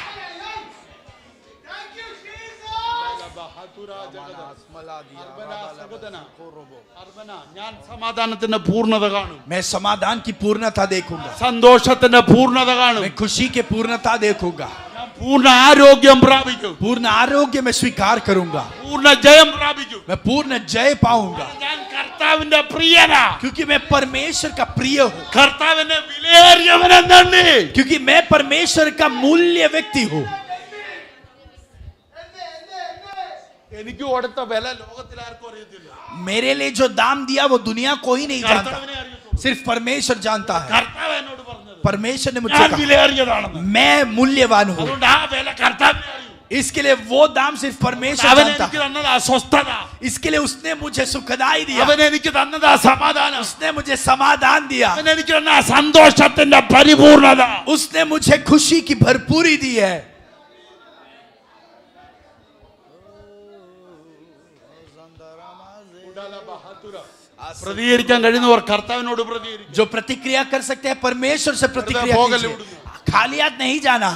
A: ഞാൻ സമാധാനത്തിന്റെ പൂർണ്ണത കാണും,
B: मैं समाधान की पूर्णता देखूंगा,
A: സന്തോഷത്തിന്റെ പൂർണ്ണത കാണും,
B: मैं खुशी की पूर्णता देखूंगा,
A: ഞാൻ പൂർണ്ണ ആരോഗ്യം പ്രാപിക്കും,
B: पूर्ण आरोग्य में स्वीकार करूंगा,
A: പൂർണ്ണ ജയം പ്രാപിക്കും.
B: मैं पूर्ण जय पाऊंगा,
A: ഞാൻ കർത്താവിന്റെ പ്രിയനാ,
B: क्योंकि मैं परमेश्वर का प्रिय हूँ,
A: കർത്താവിന്റെ വിലയേറിയവനെന്നുണ്ട്.
B: क्योंकि मैं परमेश्वर का मूल्य व्यक्ति हूँ।
A: എനിക്ക് കൊടുത്ത വില ലോകത്തിൽ ആർക്കും അറിയത്തില്ല.
B: मेरे लिए जो दाम दिया वो दुनिया कोई नहीं जानता,
A: കർത്താവിനെ അറിയത്തുള്ളൂ.
B: सिर्फ परमेश्वर जानता है।
A: കർത്താവ് എന്നോട് പറഞ്ഞത്
B: परमेश्वर ने मुझसे
A: ഞാൻ
B: कहा
A: വിലയേറിയതാണെന്ന്.
B: मैं मूल्यवान हूँ,
A: അതുകൊണ്ട് ആ വില കർത്താവിനെ അറിയൂ.
B: इसके लिए वो दाम सिर्फ परमेश्वर
A: അവൻ
B: जानता
A: എനിക്ക്
B: है।
A: തന്നത് അസ്വസ്ഥത,
B: इसके लिए उसने मुझे सुखदाई दिया,
A: അവൻ എനിക്ക് തന്നത് സമാധാനം,
B: उसने मुझे समाधान दिया,
A: അവൻ എനിക്ക് തന്ന സന്തോഷത്തിന്റെ പരിപൂർണത.
B: उसने मुझे खुशी की भरपूरी दी है।
A: പ്രതികരിക്കാൻ കഴിയുന്നവർ കർത്താവിനോട് പ്രതികരിക്കും.
B: जो प्रतिक्रिया कर सकते हैं परमेश्वर से प्रतिक्रिया
A: भोगल
B: कीजिए.
A: उड़ना.
B: खाली हाथ नहीं जाना.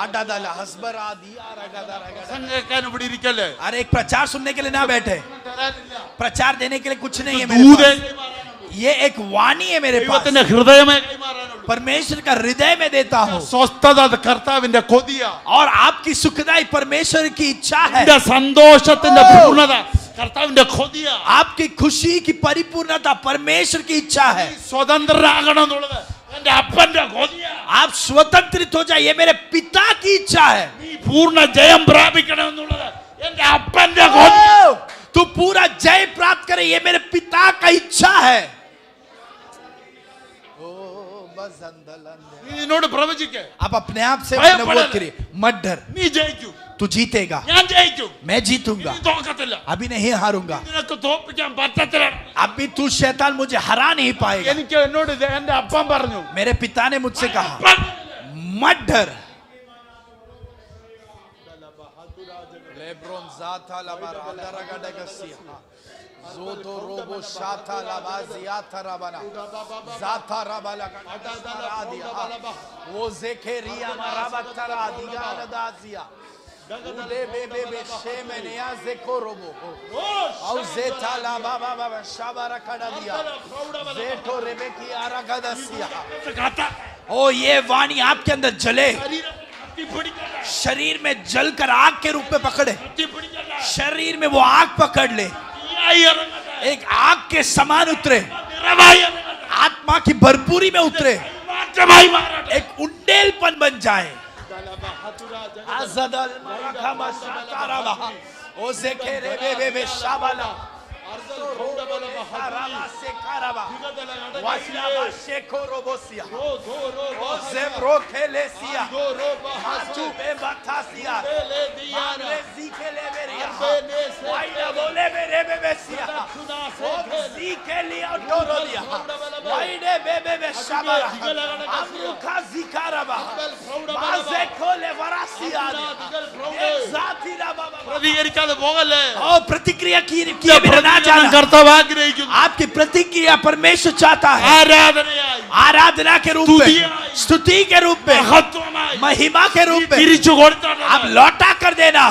B: आडादाला हसबरा दिया रगादारा.
A: പ്രസംഗം കേൾക്കാൻ ഇവിടെ ഇരിക്കല്ലേ?
B: अरे एक प्रचार सुनने के लिए ना बैठे.
A: തരാനില്ല.
B: प्रचार देने के लिए कुछ नहीं है मेरे
A: ദൂതൻ
B: पास.
A: കൈമാറാനുള്ളൂ.
B: ये एक वाणी है मेरे पास.
A: ദൈവത്തിന്റെ ഹൃദയമേ കൈമാറാനുള്ളൂ.
B: परमेश्वर का हृदय में देता हूँ.
A: സ്വസ്ഥത അത് കർത്താവിന്റെ കൊതിയ.
B: और आपकी सुखदाई परमेश्वर की इच्छा है.
A: എന്റെ സന്തോഷത്തിന്റെ പൂർണ്ണത കർത്താവിന്റെ കൊതിയ.
B: आपकी खुशी की परिपूर्णता परमेश्वर की इच्छा है.
A: സ്വതന്ത്രരാകണം എന്നുള്ളത് എന്റെ അപ്പന്റെ കൊതിയ.
B: आप स्वतंत्रित हो जाइए, मेरे पिता की इच्छा है.
A: നീ പൂർണ്ണ ജയം പ്രാപിക്കണം എന്നുള്ളത് എന്റെ അപ്പന്റെ കൊതിയ.
B: तू पूरा जय प्राप्त करे, ये मेरे पिता का इच्छा है.
A: നീ നിന്നോട് പ്രവചിക്ക.
B: आप अपने आप से
A: भय
B: नबूवत
A: पड़े।
B: करिए, मत डर.
A: നീ ജയിക്കും.
B: तू जीतेगा,
A: ഞാൻ ജയിക്കും.
B: मैं जीतूंगा.
A: നീ തോക്കത്തില്ല.
B: अभी नहीं हारूंगा.
A: നിനക്ക് തോൽപ്പിക്കാൻ പറ്റത്തില്ല.
B: अभी तू शैतान मुझे हरा नहीं पाएगा.
A: എനിക്ക് എന്നോട് എന്റെ അപ്പൻ പറഞ്ഞു,
B: मेरे पिता ने मुझसे कहा
A: "അപ്പൻ,
B: मत डर. Zoto robo shata labaziata rabana zata rabala radia o zekeria marabatara dia radazia ude bebe be shemenia zekorobo au zeta la baba baba shabara kadadia zeto rebeki aragadasia.
A: കത്ത
B: ओ ये वाणी आपके अंदर जले,
A: ശരീരം കത്തിപ്പിടിക്കട്ടെ.
B: शरीर में जलकर आग के रूप में पकड़े,
A: കത്തിപ്പിടിക്കട്ടെ.
B: शरीर में वो आग पकड़ ले,
A: തീയായി ഇറങ്ങട്ടെ.
B: एक आग के समान उतरे,
A: നിറവായി ഇറങ്ങട്ടെ.
B: आत्मा की भरपूरी में उतरे,
A: മാറ്റമായി മാറട്ടെ.
B: एक उंडेलपन बन जाए. आज़ादल मराखमा शाताराबा, ओ ज़ेकेरे बेबे बे शाबाला, आरामा से काराबा, वाशिलाबा शेखो रोबोसिया, ओ ज़ेब्रो खेलेसिया, हाथू बे बतासिया, मारे ज़ीकेले बेरिया, वाइडा बोले बेरे बेबेसिया, ओ ज़ीकेलिया टोरोलिया, वाइडे बेबे बे शाबाला, अमरुखा ज़ीकाराबा, बाज़े खोले वरासिया, एक ज़ाती राबा बाबा.
A: പ്രതികരിക്കാതെ പോകല്ലേ.
B: और प्रतिक्रिया किए बिना ना जाना.
A: കർത്താവ് ആഗ്രഹിക്കുന്നു.
B: आपकी प्रतिक्रिया परमेश्वर चाहता है.
A: ആരാധനയായി,
B: आराधना के रूप में, स्तुति के रूप में,
A: മഹത്വമായി
B: महिमा के रूप में
A: തിരിച്ചു കൊടുത്തോട്ടെ.
B: आप लौटा कर देना.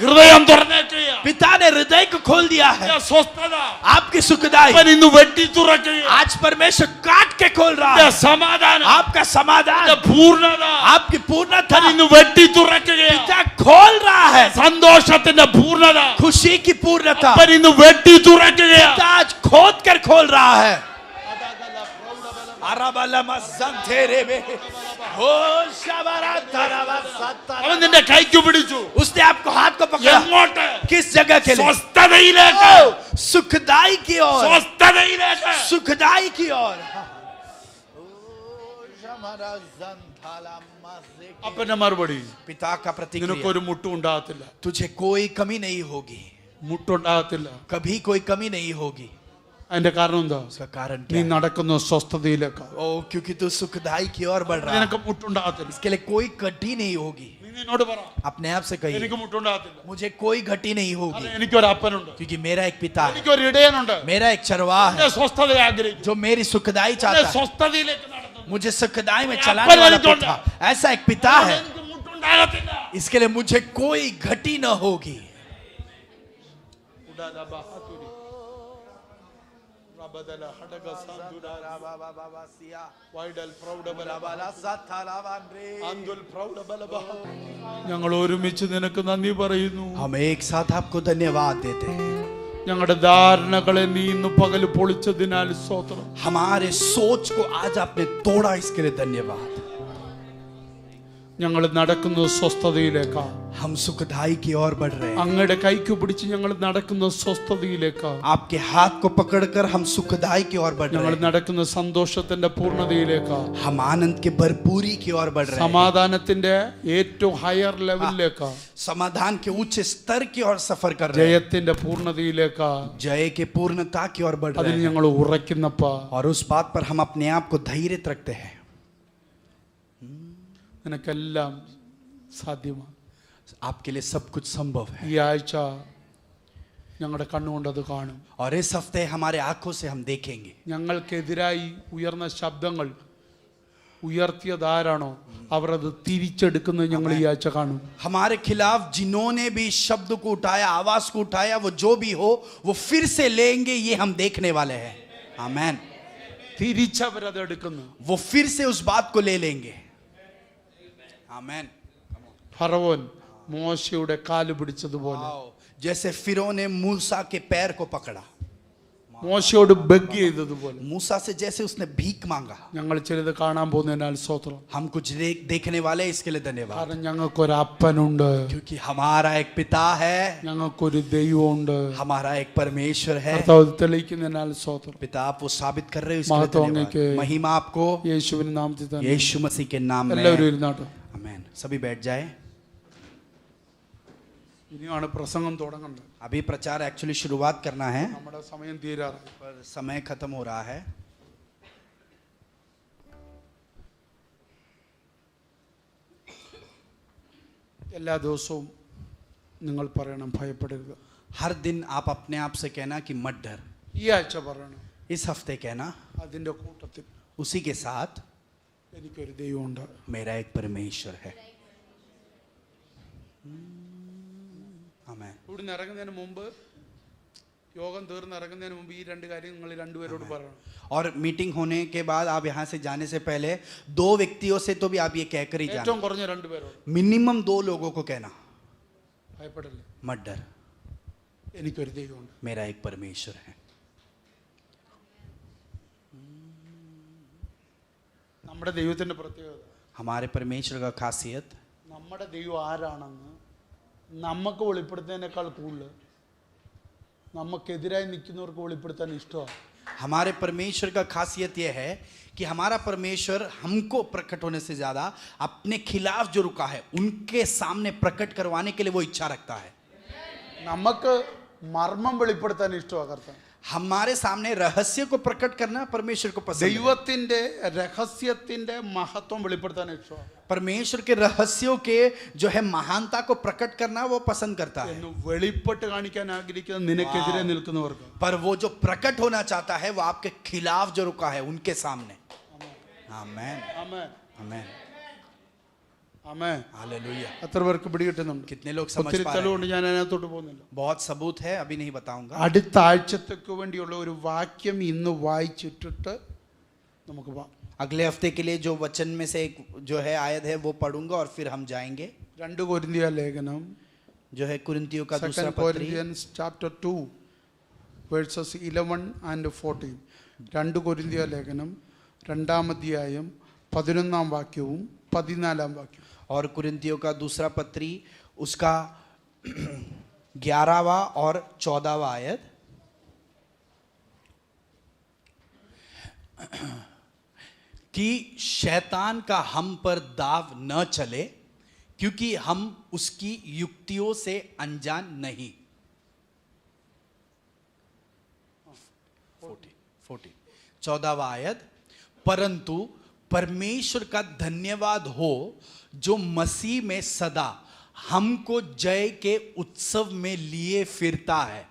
A: ഹൃദയം തുറന്നേക്കുക.
B: पिता ने हृदय को खोल दिया है.
A: സ്വസ്ഥത
B: आपकी सुखदाई
A: അവൻ ഇന്ന് വെട്ടി തുറക്കുക.
B: आज परमेश्वर काट के खोल रहा है.
A: സമാധാനം,
B: आपका समाधान,
A: പൂർണ്ണത
B: आपकी पूर्णता
A: അവൻ ഇന്ന് വെട്ടി തുറക്കുക.
B: पिता खोल रहा है.
A: സന്തോഷത്തിന്റെ പൂർണ്ണത
B: खुशी की पूर्णता
A: അവൻ ഇന്ന് വെട്ടി തുറക്കുക.
B: पिता आज खोद कर खोल रहा है. अरबला मज़ंतेरे बे हो शबरा तरवा सत्ता.
A: അവൻ നിന്റെ കൈക്ക് പിടിച്ചു.
B: उसने आपको हाथ को पकड़ा.
A: എങ്ങോട്ട്?
B: किस जगह के लिए?
A: സ്വസ്ഥതയിലേക്ക്.
B: सुखदाई की ओर.
A: സ്വസ്ഥതയിലേക്ക്.
B: सुखदाई की ओर.
A: അപ്പന്റെ മറുപടി,
B: पिता का प्रतिक्रिया,
A: നിനക്കൊരു മുട്ടും ഉണ്ടാകത്തില്ല.
B: तुझे कोई कमी नहीं होगी.
A: മുട്ടുണ്ടാകത്തില്ല.
B: कभी कोई कमी नहीं होगी.
A: അതിന്റെ കാരണം എന്താ?
B: उसका कारण
A: നീ
B: क्या है?
A: നടക്കുന്ന സ്വസ്ഥതയിലേക്ക്.
B: ओ क्योंकि तू सुखदाई की ओर बढ़ रहा है.
A: നിനക്ക് മുട്ടുണ്ടാകത്തില്ല.
B: इसके लिए कोई घटी नहीं होगी.
A: നീ നിന്നോട് പറ,
B: अपने आप से कहिए,
A: എനിക്ക് മുട്ടുണ്ടാകത്തില്ല.
B: मुझे कोई घटी नहीं होगी.
A: കാരണം എനിക്കൊരു അപ്പനുണ്ട്,
B: क्योंकि मेरा एक पिता है,
A: എനിക്കൊരു ഇടയനുണ്ട്.
B: मेरा एक चरवाहा है
A: എന്നെ സ്വസ്ഥത ആഗ്രഹിക്കും.
B: जो मेरी सुखदाई
A: എന്നെ
B: चाहता है.
A: സ്വസ്ഥതയിലേക്ക് നടത്തും.
B: मुझे सुखदाई में चलाने वाला पिता, ऐसा एक पिता है.
A: എനിക്ക് മുട്ടുണ്ടാകത്തില്ല.
B: इसके लिए मुझे कोई घटी न होगी.
A: ഞങ്ങൾ ഒരുമിച്ച് നിനക്ക് നന്ദി പറയുന്നു.
B: हम एक साथ आपको धन्यवाद देते हैं.
A: ഞങ്ങളുടെ ധാരണകളെ നീ ഇന്ന് പകൽ പൊളിച്ചതിനാൽ സ്തോത്രം.
B: हमारे सोच को आज आपने तोड़ा, इसके लिए धन्यवाद.
A: ഞങ്ങൾ നടക്കുന്ന സ്വസ്ഥതയിലേക്കാ.
B: हम सुखदाई की ओर बढ़ रहे हैं.
A: അങ്ങയുടെ കൈക്ക് പിടിച്ച് ഞങ്ങൾ നടക്കുന്ന സ്വസ്ഥതയിലേക്കാ.
B: आपके हाथ को पकड़कर हम सुखदाई की ओर बढ़ रहे
A: ഞങ്ങൾ
B: हैं.
A: നടക്കുന്ന സന്തോഷത്തിന്റെ പൂർണ്ണതയിലേക്കാ.
B: हम आनंद के भरपूरी की ओर बढ़ रहे हैं.
A: സമാധാനത്തിന്റെ ഏറ്റവും ഹയർ ലെവലിലേക്കാ.
B: समाधान के उच्च स्तर की ओर सफर कर रहे हैं.
A: ജയത്തിന്റെ പൂർണ്ണതയിലേക്കാ.
B: जय के पूर्णता की ओर बढ़ रहे
A: അതിന്
B: हैं.
A: ഞങ്ങൾ ഉറയ്ക്കുന്നപ്പാ.
B: और उस बात पर हम अपने आप को धैर्य रखते हैं.
A: നിനക്കെല്ലാം സാധ്യമാണ്.
B: आपके लिए सब कुछ संभव है.
A: ഈ ആഴ്ച ഞങ്ങളുടെ കണ്ണുകൊണ്ടത് കാണും.
B: और इस हफ्ते हमारे आंखों से हम देखेंगे
A: ഞങ്ങൾക്കെതിരായി ഉയർന്ന ശബ്ദങ്ങൾ ഉയർത്തിയതാരാണോ അവർ അത് തിരിച്ചെടുക്കുന്നത് ഞങ്ങൾ ഈ ആഴ്ച കാണും.
B: हमारे खिलाफ जिन्होंने भी शब्द को उठाया, आवाज को उठाया, वो जो भी हो वो फिर से लेंगे, ये हम देखने वाले हैं. आमेन.
A: തിരിച്ചവരത് എടുക്കുന്നു.
B: वो फिर से उस बात को ले लेंगे. आमेन.
A: ഫറവോൻ മോശയുടെ കാല് പിടിച്ചതുപോലെ
B: जैसे फिरौन ने मूसा के पैर को पकड़ा,
A: മോശയോട് ബഗ് ചെയ്തതുപോലെ
B: मूसा से जैसे उसने भीख मांगा.
A: ഞങ്ങൾ ചിലത് കാണാൻ പോകുന്നതിനാൽ സ്തോത്രം.
B: हम कुछ देखने वाले हैं, इसके लिए धन्यवाद.
A: കാരണം ഞങ്ങൾക്കൊരു അപ്പനുണ്ട്,
B: क्योंकि हमारा एक पिता है,
A: ഞങ്ങൾക്കൊരു ദൈവമുണ്ട്.
B: हमारा एक परमेश्वर है.
A: കർത്താവ് തെളിയിക്കുന്നതിനാൽ സ്തോത്രം.
B: पिता आप वो साबित कर रहे हो, इसके लिए
A: महत्व
B: धन्यवाद.
A: के
B: महिमा आपको
A: യേശുവിന്റെ നാമത്തിൽ തന്നെ.
B: यीशु मसीह के नाम
A: എല്ലാവരും
B: में.
A: ഇരുന്നാട്ടെ.
B: आमेन. सभी बैठ जाए.
A: ഇനിയാണ് പ്രസംഗം തുടങ്ങേണ്ടത്.
B: अभी प्रचार एक्चुअली शुरुआत करना है,
A: നമ്മുടെ സമയം തീരാറായി.
B: पर समय खत्म हो रहा है.
A: എല്ലാ ദിവസവും നിങ്ങൾ പറയണം ഭയപ്പെടരുത്.
B: हर दिन आप अपने आप से कहना कि मत डर.
A: ഈ ആഴ്ച പറയണം.
B: इस हफ्ते कहना
A: അതിന്റെ കൂട്ടത്തിൽ
B: उसी के साथ
A: എനിക്കൊരു ദൈവമുണ്ട്.
B: मेरा एक परमेश्वर है. आमेन.
A: ഇവിടുന്ന് ഇറങ്ങുന്നതിന് മുമ്പ്, യോഗം തീർന്ന് ഇറങ്ങുന്നതിന് മുമ്പ് ഈ രണ്ട് കാര്യം നിങ്ങൾ രണ്ടുപേരോട് പറയണം.
B: और मीटिंग होने के बाद आप यहाँ से जाने से पहले 2 व्यक्तियों से तो भी आप ये कहकर ही जाना.
A: ഏറ്റവും കുറഞ്ഞ രണ്ടുപേരോട്
B: मिनिमम 2 लोगों को कहना
A: ഭയപ്പെടല്ലേ,
B: मत डर,
A: എനിക്കൊരു ദൈവമുണ്ട്.
B: मेरा एक परमेश्वर है.
A: നമ്മുടെ ദൈവത്തിന്റെ പ്രത്യേകത,
B: हमारे परमेश्वर का खासियत,
A: നമ്മുടെ ദൈവം ആരാണെന്ന് നമുക്ക് വെളിപ്പെടുത്തുന്നതിനേക്കാൾ കൂടുതൽ നമുക്കെതിരായി നിൽക്കുന്നവർക്ക് വെളിപ്പെടുത്താൻ ഇഷ്ടമാണ്.
B: हमारे परमेश्वर का खासियत यह है कि हमारा परमेश्वर हमको प्रकट होने से ज्यादा अपने खिलाफ जो रुका है उनके सामने प्रकट करवाने के लिए वो इच्छा रखता है.
A: നമുക്ക് മർമ്മം വെളിപ്പെടുത്താൻ ഇഷ്ടമാണ് കർത്താൻ.
B: हमारे सामने रहस्य को प्रकट करना परमेश्वर को पसंद है.
A: ദൈവത്തിന്റെ രഹസ്യത്തിന്റെ മഹത്വം വെളിപ്പെടുത്താൻ ഇഷ്ടമാണ്.
B: परमेश्वर के रहस्यों के जो है महानता को प्रकट करना वो पसंद करता है.
A: എന്ന് വെളിപ്പെട്ട് കാണിക്കാൻ ആഗ്രഹിക്കുന്ന നിനക്കെതിരെ നിൽക്കുന്നവർക്ക്
B: पर वो जो प्रकट होना चाहता है वो आपके खिलाफ जो रुका है उनके सामने. आमेन.
A: ആമേൻ,
B: आमेन.
A: ആമേൻ.
B: हालेलुया.
A: എത്ര പേർക്ക് പിടികിട്ടുന്നുണ്ട്?
B: कितने लोग समझ
A: ഒത്തിരി
B: पा रहे हैं?
A: തെളിവുണ്ട്, ഞാൻ അതിനകത്തോട്ട് പോകുന്നില്ല.
B: बहुत सबूत है, अभी नहीं बताऊंगा.
A: അടുത്ത ആഴ്ചത്തേക്ക് വേണ്ടിയുള്ള ഒരു വാക്യം ഇന്ന് വായിച്ചിട്ടിട്ട് നമുക്ക് പോകാം.
B: अगले हफ्ते के लिए जो वचन में से एक जो है आयत है वो पढ़ूंगा और फिर हम जाएंगे.
A: 2 കൊരിന്ത്യർ ലേഖനം,
B: जो है कुरिन्थियों का दूसरा
A: 2
B: पत्री,
A: Corinthians chapter 2 verses 11 and 14. 2 കൊരിന്ത്യർ ലേഖനം 2-ാം അധ്യായം 11-ാം വാക്യവും 14-ാം വാക്യവും.
B: और कुरिन्थियों का दूसरा पत्री उसका 11वां और 14वां आयत. कि शैतान का हम पर दाव न चले, क्योंकि हम उसकी युक्तियों से अनजान नहीं. 14वां आयत. परंतु परमेश्वर का धन्यवाद हो जो मसीह में सदा हमको जय के उत्सव में लिए फिरता है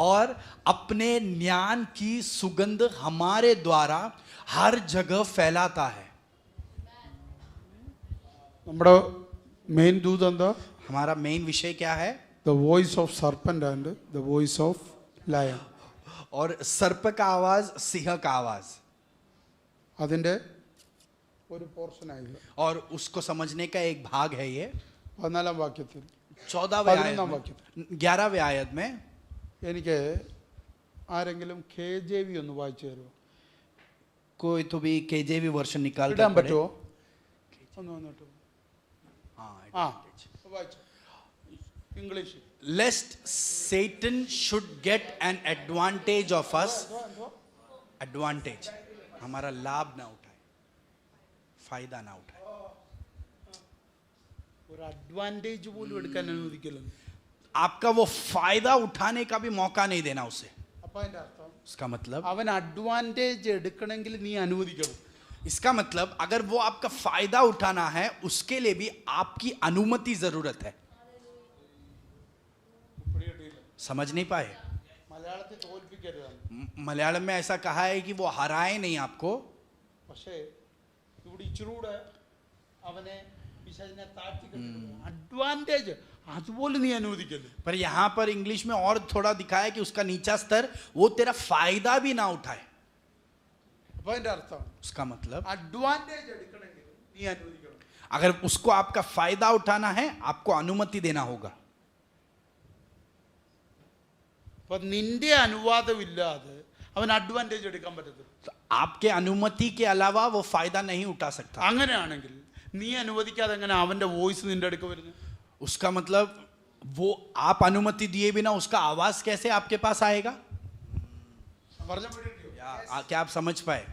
B: और अपने ज्ञान की सुगंध हमारे द्वारा हर जगह फैलाता है.
A: നമ്മുടെ മെയിൻ ദൂത് എന്താ?
B: हमारा मेन विषय क्या है?
A: The voice of serpent and the voice of lion.
B: और सर्प का आवाज, सिंह का आवाज.
A: അതിന്റെ ഒരു പോർഷൻ ആയില്ല.
B: और उसको समझने का एक भाग है ये
A: 14-ാം വാക്യത്തിൽ
B: 14वें आयत
A: 11-ാം
B: में,
A: വാക്യത്തിൽ
B: 11वें आयत में.
A: എനിക്ക് ആരെങ്കിലും KJV ഒന്ന് വായിച്ചു തരുമോ?
B: कोई तो भी KJV वर्षन निकाल
A: ഇടാൻ
B: कर पढ़े.
A: പറ്റുമോ? ഒന്ന് വന്നിട്ട്.
B: हाँ,
A: ആ വായിച്ചു English.
B: Lest Satan should get an advantage of us. Advantage, हमारा लाभ ना उठाए, फायदा ना उठाए.
A: ഒരു അഡ്വാൻറ്റേജ് പോലും എടുക്കാൻ അനുവദിക്കില്ല.
B: आपका वो फायदा उठाने का भी मौका नहीं देना उसे.
A: അപ്പൊ അതിന്റെ അർത്ഥം
B: उसका मतलब,
A: അവൻ അഡ്വാൻറ്റേജ് എടുക്കണമെങ്കിൽ നീ അനുവദിക്കണം.
B: इसका मतलब अगर वो आपका फायदा उठाना है उसके लिए भी आपकी अनुमति जरूरत है. समझ नहीं पाए।
A: മലയാളത്തിൽ തോൽപ്പിക്കരുതാണ്.
B: मलयालम में ऐसा कहा है कि वो हराए नहीं आपको,
A: പക്ഷേ ഇവിടെ ഇച്ചിരൂടെ അവനെ പിശാചിനെ താഴ്ത്തി അഡ്വാൻറ്റേജ് അതുപോലെ നീ അനുവദിക്കരുത്.
B: पर यहाँ पर इंग्लिश में और थोड़ा दिखाया कि उसका नीचा स्तर वो तेरा फायदा भी ना उठाए।
A: അപ്പൊ അതിന്റെ അർത്ഥം
B: उसका मतलब
A: അഡ്വാൻറ്റേജ് എടുക്കണമെങ്കിൽ നീ അനുവദിക്കണം.
B: अगर उसको आपका फायदा उठाना है आपको अनुमति देना होगा।
A: അപ്പൊ നിന്റെ അനുവാദമില്ലാതെ അവൻ അഡ്വാൻറ്റേജ് എടുക്കാൻ പറ്റത്തില്ല.
B: तो आपके अनुमति के अलावा वो फायदा नहीं उठा सकता।
A: അങ്ങനെയാണെങ്കിൽ നീ അനുവദിക്കാതെ എങ്ങനെ അവന്റെ വോയിസ് നിന്റെ അടുക്ക വരുന്നു?
B: उसका मतलब वो आप अनुमति दिए बिना उसका आवाज कैसे आपके पास आएगा? क्या आप समझ पाए?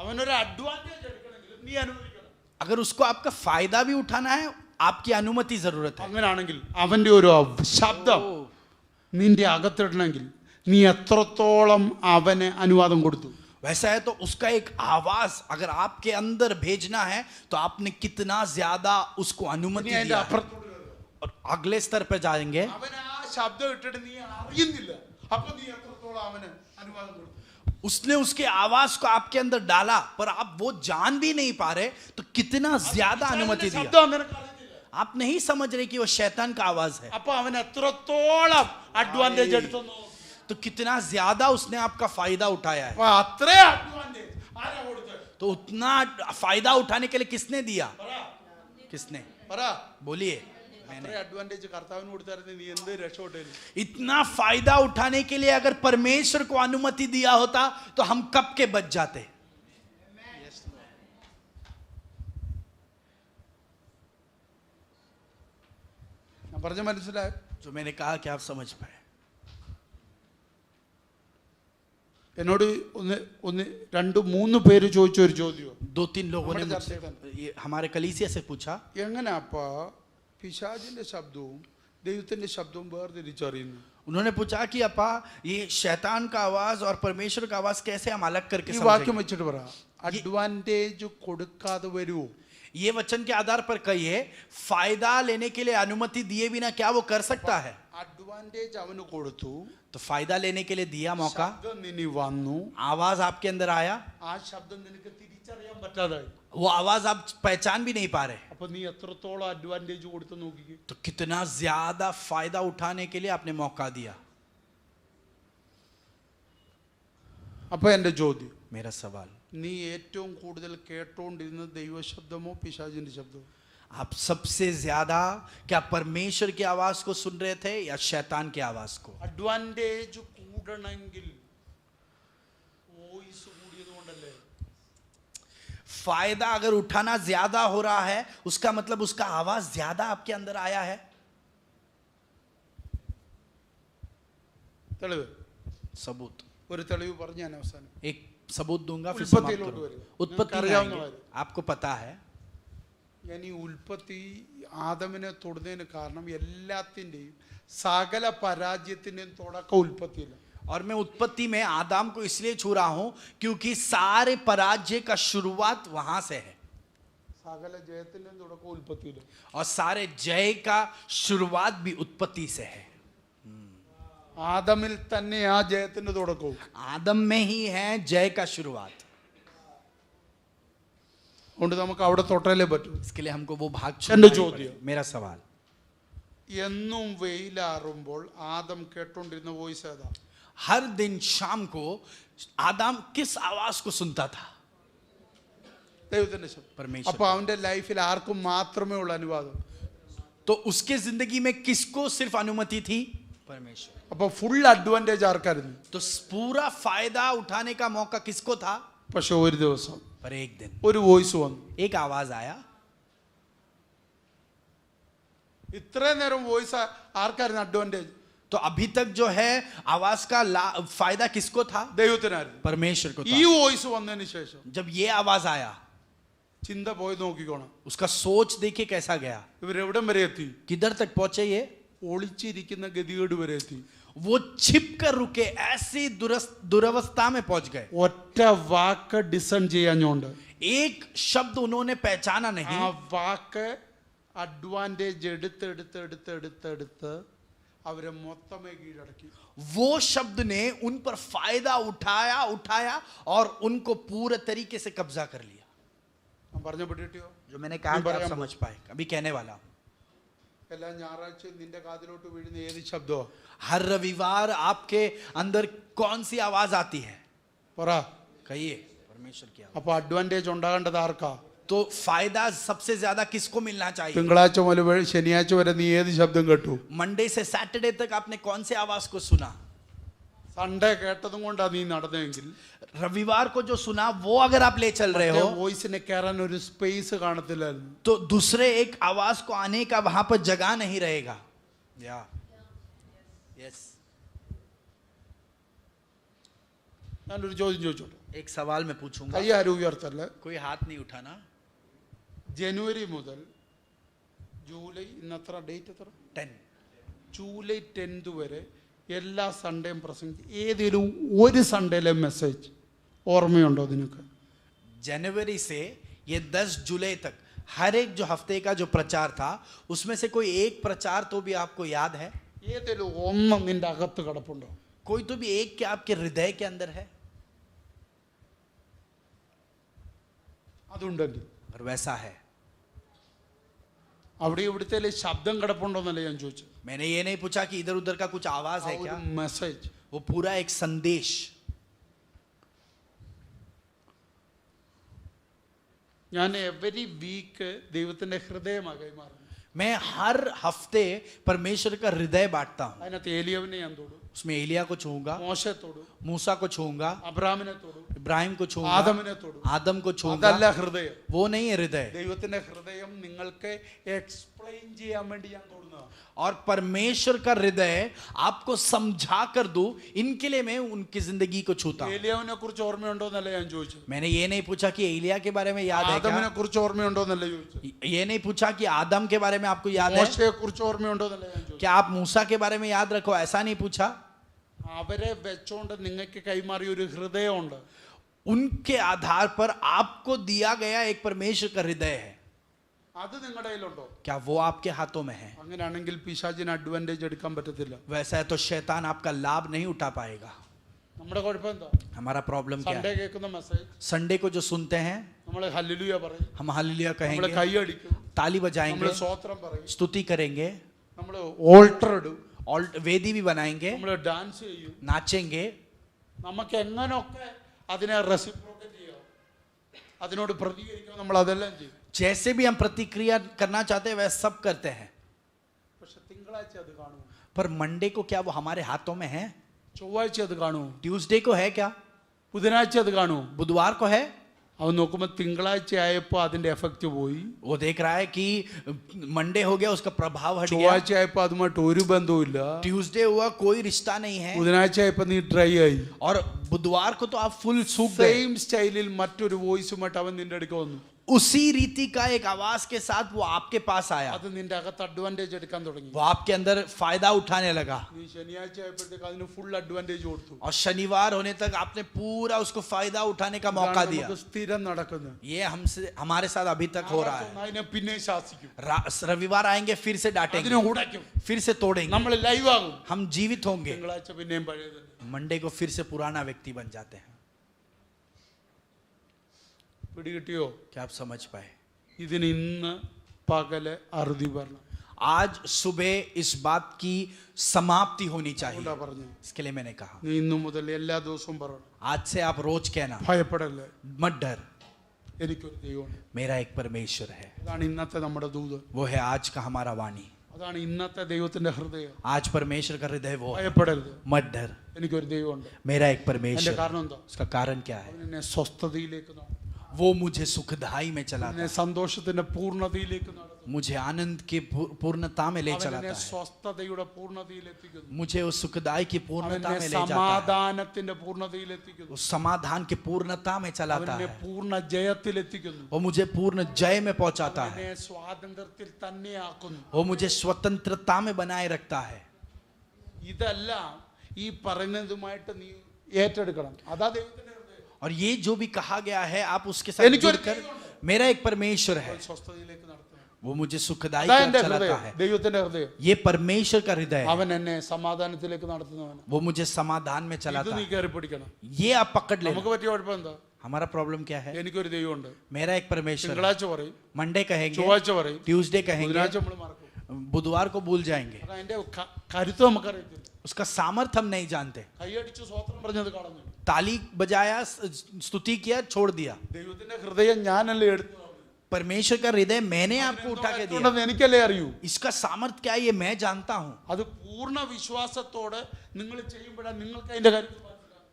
A: അവനൊരു അഡ്വാൻറ്റേജ് എടുക്കണമെങ്കിൽ നീ അനുവദിക്കണം.
B: अगर उसको आपका फायदा भी उठाना है आपकी अनुमति जरूरत है।
A: അങ്ങനെയാണെങ്കിൽ അവന്റെ ഒരു ശബ്ദം നിന്റെ അകത്തിടണമെങ്കിൽ നീ എത്രത്തോളം അവന് അനുവാദം കൊടുത്തു?
B: वैसा है तो उसका एक आवाज अगर आपके अंदर भेजना है तो आपने कितना ज्यादा उसको अनुमति
A: നീ അതിന്റെ
B: दिया है।
A: അപ്പുറത്തോട്ട് കയറുക.
B: और अगले स्तर पर जाएंगे,
A: അവൻ ആ ശബ്ദം ഇട്ടിട്ട് നീ അറിയുന്നില്ല. അപ്പൊ നീ എത്രത്തോളം അവന് അനുവാദം കൊടുത്തു?
B: उसने उसके आवाज को आपके अंदर डाला पर आप वो जान भी नहीं पा रहे तो कितना ज्यादा अनुमति दिया।
A: ശബ്ദം നിനക്ക് അറിയത്തില്ല.
B: आप नहीं समझ रहे कि वो शैतान का आवाज है।
A: അപ്പൊ അവൻ എത്രത്തോളം അഡ്വാൻറ്റേജ് എടുത്തു?
B: तो कितना ज्यादा उसने आपका फायदा उठाया है।
A: അപ്പൊ അത്രേ അഡ്വാൻറ്റേജ് ആരാ കൊടുത്തത്?
B: तो उतना फायदा उठाने के लिए किसने दिया? किसने?
A: പറ.
B: बोलिए।
A: അത്രേ അഡ്വാൻറ്റേജ് കർത്താവിന് കൊടുത്തായിരുന്നു നീ എന്ത് രക്ഷപ്പെട്ടേന്?
B: इतना फायदा उठाने के लिए अगर परमेश्वर को अनुमति दिया होता तो हम कब के बच जाते।
A: ഞാൻ പറഞ്ഞ മനസ്സിലായോ?
B: जो मैंने कहा कि आप समझ पाए।
A: എന്നോട് ഒന്ന് രണ്ട് മൂന്ന് പേര് ചോദിച്ച ഒരു ചോദ്യം.
B: 2-3 लोगों ने
A: हमारे
B: मुझसे
A: दर्शक
B: ये हमारे कलीसिया से पूछा
A: എങ്ങനെയാപ്പാ പിശാചിന്റെ ശബ്ദവും ദൈവത്തിന്റെ ശബ്ദവും വേർതിരിച്ചറിയുന്നു?
B: उन्होंने पूछा कि अपा ये शैतान का आवाज और परमेश्वर का आवाज कैसे हम अलग करके
A: ഈ വാക്യം
B: समझेंगे?
A: വെച്ചിട്ട് പറ. അഡ്വാൻറ്റേജ് കൊടുക്കാതെ വരുമോ?
B: ये वचन के आधार पर कहिए फायदा लेने के लिए अनुमति दिए बिना क्या वो कर सकता है?
A: അഡ്വാൻറ്റേജ് അവന് കൊടുത്തു,
B: तो फायदा लेने के लिए दिया मौका,
A: ശബ്ദം നിനി വന്നു,
B: आवाज आपके अंदर आया,
A: ആ ശബ്ദം നിനക്ക് തിരിച്ചറിയാൻ പറ്റാതായി.
B: वो आवाज आप पहचान भी नहीं पा रहे,
A: അപ്പൊ നീ എത്രത്തോളം അഡ്വാൻറ്റേജ് കൊടുത്തു നോക്കിക്കേ.
B: तो कितना ज्यादा फायदा उठाने के लिए आपने मौका दिया।
A: അപ്പൊ എന്റെ ചോദ്യം,
B: मेरा सवाल,
A: നീ ഏറ്റവും കൂടുതൽ കേട്ടോണ്ടിരുന്നത് ദൈവശബ്ദമോ പിശാചിന്റെ ശബ്ദമോ?
B: आप सबसे ज्यादा क्या परमेश्वर की आवाज को सुन रहे थे या शैतान की आवाज को?
A: അഡ്വാൻറ്റേജ് കൂടണമെങ്കിൽ വോയിസ് കൂടിയത് കൊണ്ടല്ലേ?
B: फायदा अगर उठाना ज्यादा हो रहा है उसका मतलब उसका आवाज ज्यादा आपके अंदर आया है।
A: തെളിവ്,
B: सबूत,
A: ഒരു തെളിവ് പറഞ്ഞ് ഞാൻ അവസാനം.
B: एक सबूत दूंगा फिर
A: उत्पत्ति
B: समाप्त
A: लोट
B: करूं।
A: वरिക.
B: उत्पत्ति में
A: നിങ്ങൾക്കറിയാവുന്ന
B: आएंगे।
A: കാര്യം.
B: आपको पता है
A: ഞാൻ ഈ ഉൽപ്പത്തി ആദമിനെ തൊടുന്നതിന് കാരണം എല്ലാത്തിൻ്റെയും സകല പരാജയത്തിൻ്റെയും തുടക്കം ഉൽപ്പത്തിയില്ല.
B: और मैं उत्पत्ति में आदम को इसलिए छू रहा हूं क्योंकि सारे पराजय का शुरुआत वहां से है
A: സകല ജയത്തിൻ്റെയും തുടക്കം ഉൽപ്പത്തിയില്ല.
B: और सारे जय का शुरुआत भी उत्पत्ति से है।
A: ആദമിൽ തന്നെ ആ ജയത്തിന്റെ തുടക്കവും.
B: आदम में ही है जय का शुरुआत।
A: അതുകൊണ്ട് നമുക്ക് അവിടെ തൊട്ടാലേ പറ്റൂ.
B: इसके लिए हमको वो भाग
A: चंद
B: छूना
A: जोत
B: ही
A: दिया।
B: पड़ेगा। मेरा सवाल,
A: എന്നും വെയിലാറുമ്പോൾ ആദം കേട്ടോണ്ടിരുന്ന വോയിസ് ഏതാ?
B: हर दिन शाम को आदम किस आवाज को सुनता था?
A: ദൈവത്തിന്റെ ശബ്ദം.
B: परमेश्वर।
A: അപ്പൊ അവന്റെ ലൈഫിൽ ആർക്കും മാത്രമേ ഉള്ള അനുവാദം?
B: तो उसके जिंदगी में किसको सिर्फ अनुमति थी? परमेश्वर।
A: അപ്പൊ ഫുൾ അഡ്വാൻറ്റേജ് ആർക്കായിരുന്നു?
B: तो पूरा फायदा उठाने का मौका किसको था?
A: പക്ഷെ ഒരു ദിവസം
B: पर एक दिन
A: ഒരു വോയിസ് വന്നു.
B: एक आवाज आया।
A: ഇത്രയും നേരം വോയിസ് ആർക്കായിരുന്നു അഡ്വാൻറ്റേജ്?
B: तो अभी तक जो है आवाज का फायदा किसको था?
A: ദൈവത്തിനായിരുന്നു.
B: परमेश्वर को
A: ഈ
B: था।
A: വോയിസ് വന്നതിന് ശേഷം
B: जब ये आवाज आया
A: ചിന്ത പോയി നോക്കിക്കോണം.
B: उसका सोच देखिए कैसा गया,
A: ഇവരെവിടം വരെ എത്തി?
B: किधर तक पहुंचे ये?
A: ഒളിച്ചിരിക്കുന്ന ഗതികേട് വരെ എത്തി.
B: वो छिप कर रुके, ऐसी दुरवस्था में पहुंच गए।
A: ഒറ്റ വാക്ക് ഡിസൺ ചെയ്യാഞ്ഞോണ്ട്
B: एक शब्द उन्होंने पहचाना
A: ആ
B: नहीं,
A: വാക്ക് അഡ്വാൻറ്റേജ് എടുത്ത് അവരെ മൊത്തമേ കീഴടക്കി.
B: वो शब्द ने उन पर फायदा उठाया और उनको पूरे तरीके से कब्जा कर लिया.
A: ഞാൻ പറഞ്ഞ പിടികിട്ടിയോ?
B: जो मैंने कहा कि आप समझ पाए, अभी कहने वाला हूं.
A: എല്ലാ ഞായറാഴ്ചയും നിന്റെ കാതിലോട്ട് വീഴുന്ന ഏത് ശബ്ദമോ?
B: हर रविवार आपके अंदर कौन सी आवाज आती है?
A: പറ.
B: कहिए. परमेश्वर की आवाज.
A: അപ്പൊ അഡ്വാൻറ്റേജ് ഉണ്ടാകേണ്ടത് ആർക്കാ?
B: तो फायदा सबसे ज्यादा किसको मिलना चाहिए?
A: തിങ്കളാഴ്ച മുതൽ ശനിയാഴ്ച വരെ നീ ഏത് ശബ്ദം കേട്ടു?
B: मंडे से सैटरडे तक आपने कौन से आवाज को सुना?
A: സൺഡേ കേട്ടതും കൊണ്ടാ നീ നടന്നെങ്കിൽ
B: रविवार को जो सुना वो अगर आप ले चल रहे हो
A: വോയിസിനെ കയറാൻ ഒരു സ്പേസ് കാണത്തില്ലായിരുന്നു.
B: तो दूसरे एक आवाज को आने का वहां पर जगह नहीं रहेगा. या यस.
A: ഞാനൊരു ചോദ്യം ചോദിച്ചോട്ടെ?
B: एक सवाल मैं पूछूंगा.
A: കൈ ആരും ഉയർത്തല്ലേ.
B: कोई हाथ नहीं उठाना.
A: ജനുവരി മുതൽ ജൂലൈ ഇന്നത്ര ഡേറ്റ് എത്ര?
B: 10.
A: ജൂലൈ 10 വരെ എല്ലാ സൺഡേയും പ്രസംഗിച്ച് ഏതെങ്കിലും ഒരു സൺഡേയിലെ മെസ്സേജ് ഓർമ്മയുണ്ടോ നിനക്ക്?
B: जनवरी से ये 10 जुलाई तक हर एक जो हफ्ते का जो प्रचार था उसमें से कोई एक प्रचार तो भी आपको याद है?
A: ഏതെങ്കിലും ഒന്ന് നിന്റെ അകത്ത് കിടപ്പുണ്ടോ?
B: कोई तो भी एक क्या आपके हृदय के अंदर है?
A: അതുണ്ടെങ്കിൽ
B: और वैसा है.
A: അവിടെ ഇവിടുത്തെ ശബ്ദം കിടപ്പുണ്ടോന്നല്ലേ ഞാൻ ചോദിച്ചത്.
B: मैंने ये नहीं पूछा कि इधर उधर का कुछ आवाज है क्या.
A: മെസ്സേജ്
B: वो पूरा एक संदेश.
A: ഞാൻ എവരി വീക്ക് ദൈവത്തിന്റെ ഹൃദയമാണ് കൈമാറുന്നത്.
B: मैं हर हफ्ते परमेश्वर का हृदय बांटता हूं.
A: അതിനകത്ത് ഏലിയാവിനെ ഞാൻ തൊടും,
B: उसमें एलिया को छूऊंगा,
A: മോശയെ തൊടും,
B: मूसा को छूऊंगा,
A: അബ്രാമിനെ തൊടും,
B: इब्राहिम को छूऊंगा,
A: ആദമിനെ തൊടും.
B: आदम को छूऊंगा.
A: അതല്ല ഹൃദയം.
B: वो नहीं है हृदय.
A: ദൈവത്തിന്റെ ഹൃദയം നിങ്ങൾക്ക് എക്സ്പ്ലെയിൻ ചെയ്യാൻ വേണ്ടി ഞാൻ തൊടുന്നതാണ്.
B: और परमेश्वर का हृदय आपको समझा कर दूं, इनके लिए मैं उनकी जिंदगी को छूता हूं.
A: ഏലിയാവിനെ കുറിച്ച് ഓർമ്മയുണ്ടോന്നല്ല ഞാൻ ചോദിച്ചത്.
B: मैंने ये नहीं पूछा कि एलिया के बारे में याद है
A: ആദമിനെ
B: क्या.
A: കുറിച്ച് ഓർമ്മയുണ്ടോന്നല്ല ചോദിച്ചത്.
B: ये नहीं पूछा कि आदम के बारे में आपको याद है.
A: മോശയെ കുറിച്ച് ഓർമ്മയുണ്ടോന്നല്ല ഞാൻ ചോദിച്ചത്.
B: क्या आप मूसा के बारे में याद रखो, ऐसा नहीं पूछा.
A: അവരെ വെച്ചോണ്ട് നിങ്ങൾക്ക് കൈമാറിയ ഒരു ഹൃദയമുണ്ട്.
B: उनके आधार पर आपको दिया गया एक परमेश्वर का हृदय है.
A: അത് നിങ്ങളുടെ കയ്യിലുണ്ടോ?
B: क्या वो आपके हाथों में है?
A: അങ്ങനെയാണെങ്കിൽ പിശാചിന് അഡ്വാൻറ്റേജ് എടുക്കാൻ പറ്റത്തില്ല.
B: वैसा है तो शैतान आपका लाभ नहीं उठा पाएगा.
A: നമ്മുടെ കുഴപ്പം എന്താ?
B: हमारा प्रॉब्लम क्या
A: സൺഡേ
B: है?
A: കേൾക്കുന്ന മെസ്സേജ്
B: संडे को जो सुनते हैं
A: നമ്മൾ ഹല്ലേലൂയ പറയും,
B: हम हालेलुया
A: നമ്മൾ
B: कहेंगे,
A: കൈയടിക്കും,
B: ताली
A: നമ്മൾ
B: बजाएंगे,
A: സ്തോത്രം പറയും,
B: स्तुति करेंगे,
A: നമ്മൾ ഓൾട്ടർ ഇടും,
B: और वेदी भी बनाएंगे,
A: നമ്മൾ ഡാൻസ് ചെയ്യും.
B: नाचेंगे.
A: നമുക്ക് എങ്ങനെയൊക്കെ അതിനെ റെസിപ്രോക്കേറ്റ് ചെയ്യാം, അതിനോട് പ്രതികരിക്കാം, നമ്മൾ അതെല്ലാം ചെയ്യും.
B: जैसे भी हम प्रतिक्रिया करना चाहते हैं वह सब करते हैं.
A: പക്ഷെ തിങ്കളാഴ്ച അത് കാണുമോ?
B: पर मंडे को क्या वो हमारे हाथों में है?
A: ചൊവ്വാഴ്ച അത് കാണുമോ?
B: ट्यूसडे को है क्या?
A: ബുധനാഴ്ച അത് കാണുമോ?
B: बुधवार को है?
A: അവൻ നോക്കുമ്പോൾ തിങ്കളാഴ്ച ആയപ്പോൾ അതിന്റെ എഫക്റ്റ് പോയി,
B: वो देख रहा है कि मंडे हो गया, उसका प्रभाव हट गया.
A: ചൊവ്വാഴ്ച ആയപ്പോൾ അതുമായിട്ട് ഒരു ബന്ധവുമില്ല,
B: ट्यूसडे हुआ, कोई रिश्ता नहीं है.
A: ബുധനാഴ്ച ആയപ്പോൾ നീ ഡ്രൈ ആയി.
B: और बुधवार को तो आप फुल सूख गए.
A: സെയിം സ്റ്റൈലിൽ മറ്റൊരു വോയിസുമായിട്ട് അവൻ നിന്റെ അടുക്ക വന്നു.
B: उसी रीति का एक आवाज के साथ वो आपके पास आया.
A: അത് നിന്റെ അകത്ത് അഡ്വാൻറ്റേജ് എടുക്കാൻ തുടങ്ങി.
B: वो आपके अंदर फायदा उठाने लगा.
A: നീ ശനിയാഴ്ച ആയപ്പോഴത്തേക്ക് അതിന് ഫുൾ അഡ്വാൻറ്റേജ് കൊടുത്തു.
B: और शनिवार होने तक आपने पूरा उसको फायदा उठाने का मौका
A: ഇതാണ്
B: दिया.
A: നമുക്ക് സ്ഥിരം നടക്കുന്നത്.
B: ये हमसे हमारे साथ अभी तक हो रहा है.
A: അതിനെ പിന്നെ ശാസിക്കും,
B: रविवार आएंगे फिर से
A: അതിനെ
B: डांटेंगे,
A: ഉടയ്ക്കും,
B: फिर से तोड़ेंगे.
A: നമ്മൾ ലൈവ് ആകും.
B: हम जीवित होंगे.
A: തിങ്കളാഴ്ച പിന്നെയും പഴയത്.
B: मंडे को फिर से पुराना व्यक्ति बन जाते हैं.
A: പിടികിട്ടിയോ?
B: क्या आप समझ पाए?
A: ഇതിന് ഇന്ന് പകല് അറുതി വരണം.
B: आज सुबह इस बात की समाप्ति होनी चाहिए.
A: അതുകൊണ്ടാ പറഞ്ഞു,
B: इसके लिए मैंने कहा
A: നീ ഇന്നു മുതൽ എല്ലാ ദിവസവും പറയണം,
B: आज से आप रोज कहना,
A: ഭയപ്പെടല്ലേ,
B: मत डर,
A: എനിക്കൊരു ദൈവമുണ്ട്.
B: मेरा एक परमेश्वर है.
A: അതാണ് ഇന്നത്തെ നമ്മുടെ ദൂത്,
B: वो है आज का हमारा वाणी.
A: അതാണ് ഇന്നത്തെ ദൈവത്തിന്റെ ഹൃദയം.
B: आज परमेश्वर का हृदय वो है.
A: ഭയപ്പെടരുത്,
B: मत डर,
A: എനിക്കൊരു ദൈവമുണ്ട്.
B: मेरा एक
A: അതിന്റെ
B: परमेश्वर.
A: കാരണം എന്താ?
B: उसका कारण क्या है?
A: അവൻ എന്നെ സ്വസ്ഥതയിലേക്ക് നടത്തും,
B: वो मुझे सुखदाई में चलाता
A: എന്നെ
B: है,
A: സന്തോഷത്തിന്റെ പൂർണ്ണതയിലേക്ക് നടത്തും,
B: मुझे आनंद की पूर्णता में ले
A: അവൻ
B: चलाता
A: എന്നെ
B: है,
A: സ്വസ്ഥതയുടെ പൂർണ്ണതയിലെത്തിക്കുന്നു,
B: मुझे उस सुखदाई की
A: അവൻ
B: पूर्णता
A: എന്നെ
B: में ले जाता है,
A: സമാധാനത്തിന്റെ പൂർണ്ണതയിലെത്തിക്കുന്നു,
B: उस समाधान की पूर्णता में
A: അവൻ
B: चलाता
A: എന്നെ
B: है,
A: പൂർണ്ണ ജയത്തിലെത്തിക്കുന്നു,
B: वो मुझे पूर्ण जय में पहुंचाता
A: അവൻ
B: है,
A: എന്നെ സ്വാതന്ത്ര്യത്തിൽ തന്നെ ആക്കുന്നു.
B: वो मुझे स्वतंत्रता में बनाए रखता है.
A: ഇതെല്ലാം ഈ പറയുന്നതുമായിട്ട് നീ ഏറ്റെടുക്കണം. അതാ ദൈവത്തിന്റെ ഹൃദയം.
B: और ये जो भी कहा गया है आप उसके साथ
A: എനിക്ക് ഒരു
B: जुड़कर,
A: ദൈവമുണ്ട്.
B: मेरा एक परमेश्वर है,
A: സ്വസ്ഥതയിലേക്ക് നടത്തണം.
B: वो मुझे सुखदाई
A: അതാ
B: की
A: എന്റെ
B: ओर चलाता
A: ഹൃദയം,
B: है।
A: ദൈവത്തിന്റെ ഹൃദയം.
B: ये परमेश्वर का हृदय है,
A: അവൻ എന്നെ സമാധാനത്തിലേക്ക് നടത്തുന്നവൻ.
B: वो मुझे समाधान में
A: ഇത്
B: चलाता
A: നീ
B: है।
A: കയറി പിടിക്കണം.
B: ये आप पकड़ लेना।
A: നമുക്ക് പറ്റിയ കുഴപ്പം എന്താ?
B: हमारा प्रॉब्लम क्या है?
A: എനിക്കൊരു ദൈവമുണ്ട്.
B: मेरा एक परमेश्वर है।
A: തിങ്കളാഴ്ച പറയും,
B: मंडे कहेंगे,
A: ചൊവ്വാഴ്ച പറയും,
B: ट्यूसडे कहेंगे,
A: ബുധനാഴ്ച നമ്മൾ മറക്കും.
B: बुधवार को भूल जाएंगे।
A: കാരണം അതിന്റെ കരുത്ത് നമുക്കറിയത്തില്ല.
B: उसका सामर्थ्य हम नहीं जानते।
A: കൈയടിച്ച് സ്വോത്രം പറഞ്ഞത് കാണുന്നു.
B: ताली बजाया, स्तुति किया, छोड़ दिया।
A: ദൈവത്തിന്റെ ഹൃദയം ഞാനല്ലേ എടുത്തു.
B: परमेश्वर का हृदय मैंने आपको उठा के दिया।
A: എനിക്കല്ലേ അറിയൂ.
B: इसका सामर्थ्य क्या है ये मैं जानता हूं।
A: അത് പൂർണ്ണ വിശ്വാസത്തോടെ നിങ്ങൾ ചെയ്യുമ്പോഴാണ് നിങ്ങൾക്ക് അതിന്റെ കരുത്ത്.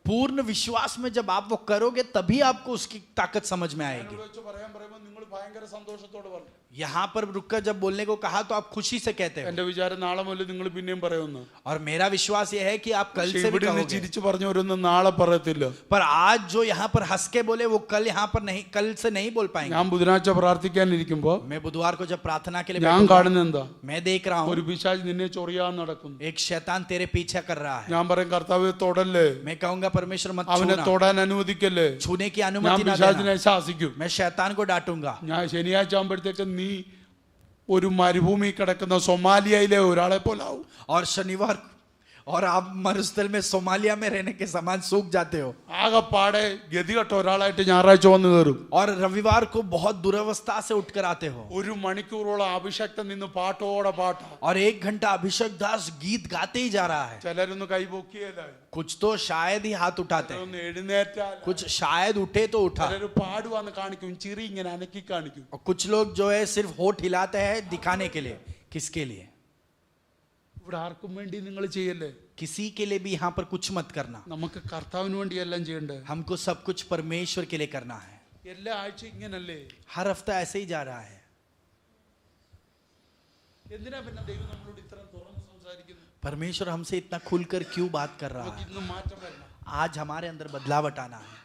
B: पूर्ण विश्वास में जब आप वो करोगे तभी आपको उसकी ताकत समझ में आएगी।
A: പറയുമ്പോൾ നിങ്ങൾ ഭയങ്കര സന്തോഷത്തോടെ പറഞ്ഞു.
B: यहाँ पर रुककर जब बोलने को कहा तो आप खुशी से कहते हो।
A: എന്റെ വിചാരം നാളെ മുതൽ നിങ്ങൾ പിന്നെയും പറയുന്നു.
B: और मेरा विश्वास ये है कि आप कल से भी कहोगे।
A: ചിരിച്ചു പറഞ്ഞവരൊന്നും നാളെ പറയത്തില്ല.
B: पर आज जो यहाँ पर हंस के बोले वो कल यहाँ पर नहीं, कल से नहीं बोल पाएंगे।
A: ഞാൻ ബുധനാഴ്ച പ്രാർത്ഥിക്കാനിരിക്കുമ്പോൾ
B: मैं बुधवार को जब प्रार्थना के लिए
A: ഞാൻ
B: बैठूंगा,
A: കാണുന്നത് എന്താ?
B: मैं देख रहा
A: ഒരു
B: हूँ
A: പിശാച് നിന്നെ ചൊറിയാൻ നടക്കുന്നു.
B: एक शैतान तेरे पीछे कर रहा है।
A: ഞാൻ പറയും കർത്താവേ തൊടല്ലേ,
B: मैं कहूंगा परमेश्वर मत
A: അവനെ
B: छूना,
A: തൊടാൻ അനുവദിക്കല്ലേ.
B: छूने की
A: ഞാൻ
B: अनुमति ना
A: പിശാചിനെ
B: देना।
A: ശാസിക്കും.
B: मैं शैतान को डांटूंगा।
A: ഞാൻ ശനിയാഴ്ച ആകുമ്പോഴത്തേക്ക് നീ ഒരു മരുഭൂമി കിടക്കുന്ന സൊമാലിയയിലെ ഒരാളെ പോലാവും.
B: और शनिवार और आप मरुस्थल में सोमालिया में रहने के समान सूख जाते हो।
A: ആകെപ്പാടെ ഗതികെട്ട ഒരാളായിട്ട് ഞായറാഴ്ച വന്നു കയറും.
B: और रविवार को बहुत दुरवस्था से उठकर आते हो।
A: ഒരു മണിക്കൂറോളം അഭിഷക്തൻ നിന്ന് പാട്ടോടെ പാട്ടാ.
B: और 1 घंटा अभिषेक दास गीत गाते ही जा रहा है।
A: ചിലരൊന്ന് കൈ പൊക്കിയല്ല,
B: कुछ तो शायद ही हाथ उठाते हैं,
A: ഒന്ന് എഴുന്നേറ്റാൽ,
B: कुछ शायद उठे तो उठा,
A: ചിലര് പാടുവാന്ന് കാണിക്കും, ചിരി ഇങ്ങനെ അനക്കി കാണിക്കും.
B: और कुछ लोग जो है सिर्फ होठ हिलाते हैं दिखाने के लिए। किसके लिए?
A: ഇവിടെ ആർക്കും വേണ്ടി നിങ്ങൾ ചെയ്യല്ലേ.
B: किसी के लिए भी यहाँ पर कुछ मत करना।
A: നമുക്ക് കർത്താവിന് വേണ്ടി എല്ലാം ചെയ്യണ്ടേ.
B: हमको सब कुछ परमेश्वर के लिए करना है।
A: എല്ലാ ആഴ്ച ഇങ്ങനല്ലേ.
B: हर हफ्ता ऐसे ही जा रहा है।
A: എന്തിനാ പിന്നെ ദൈവം നമ്മളോട് ഇത്ര തുറന്ന് സംസാരിക്കുന്നു?
B: परमेश्वर हमसे इतना खुलकर क्यों बात कर रहा
A: നമുക്ക്
B: है?
A: ഇന്ന് മാറ്റം വരണം.
B: आज हमारे अंदर बदलाव आना है।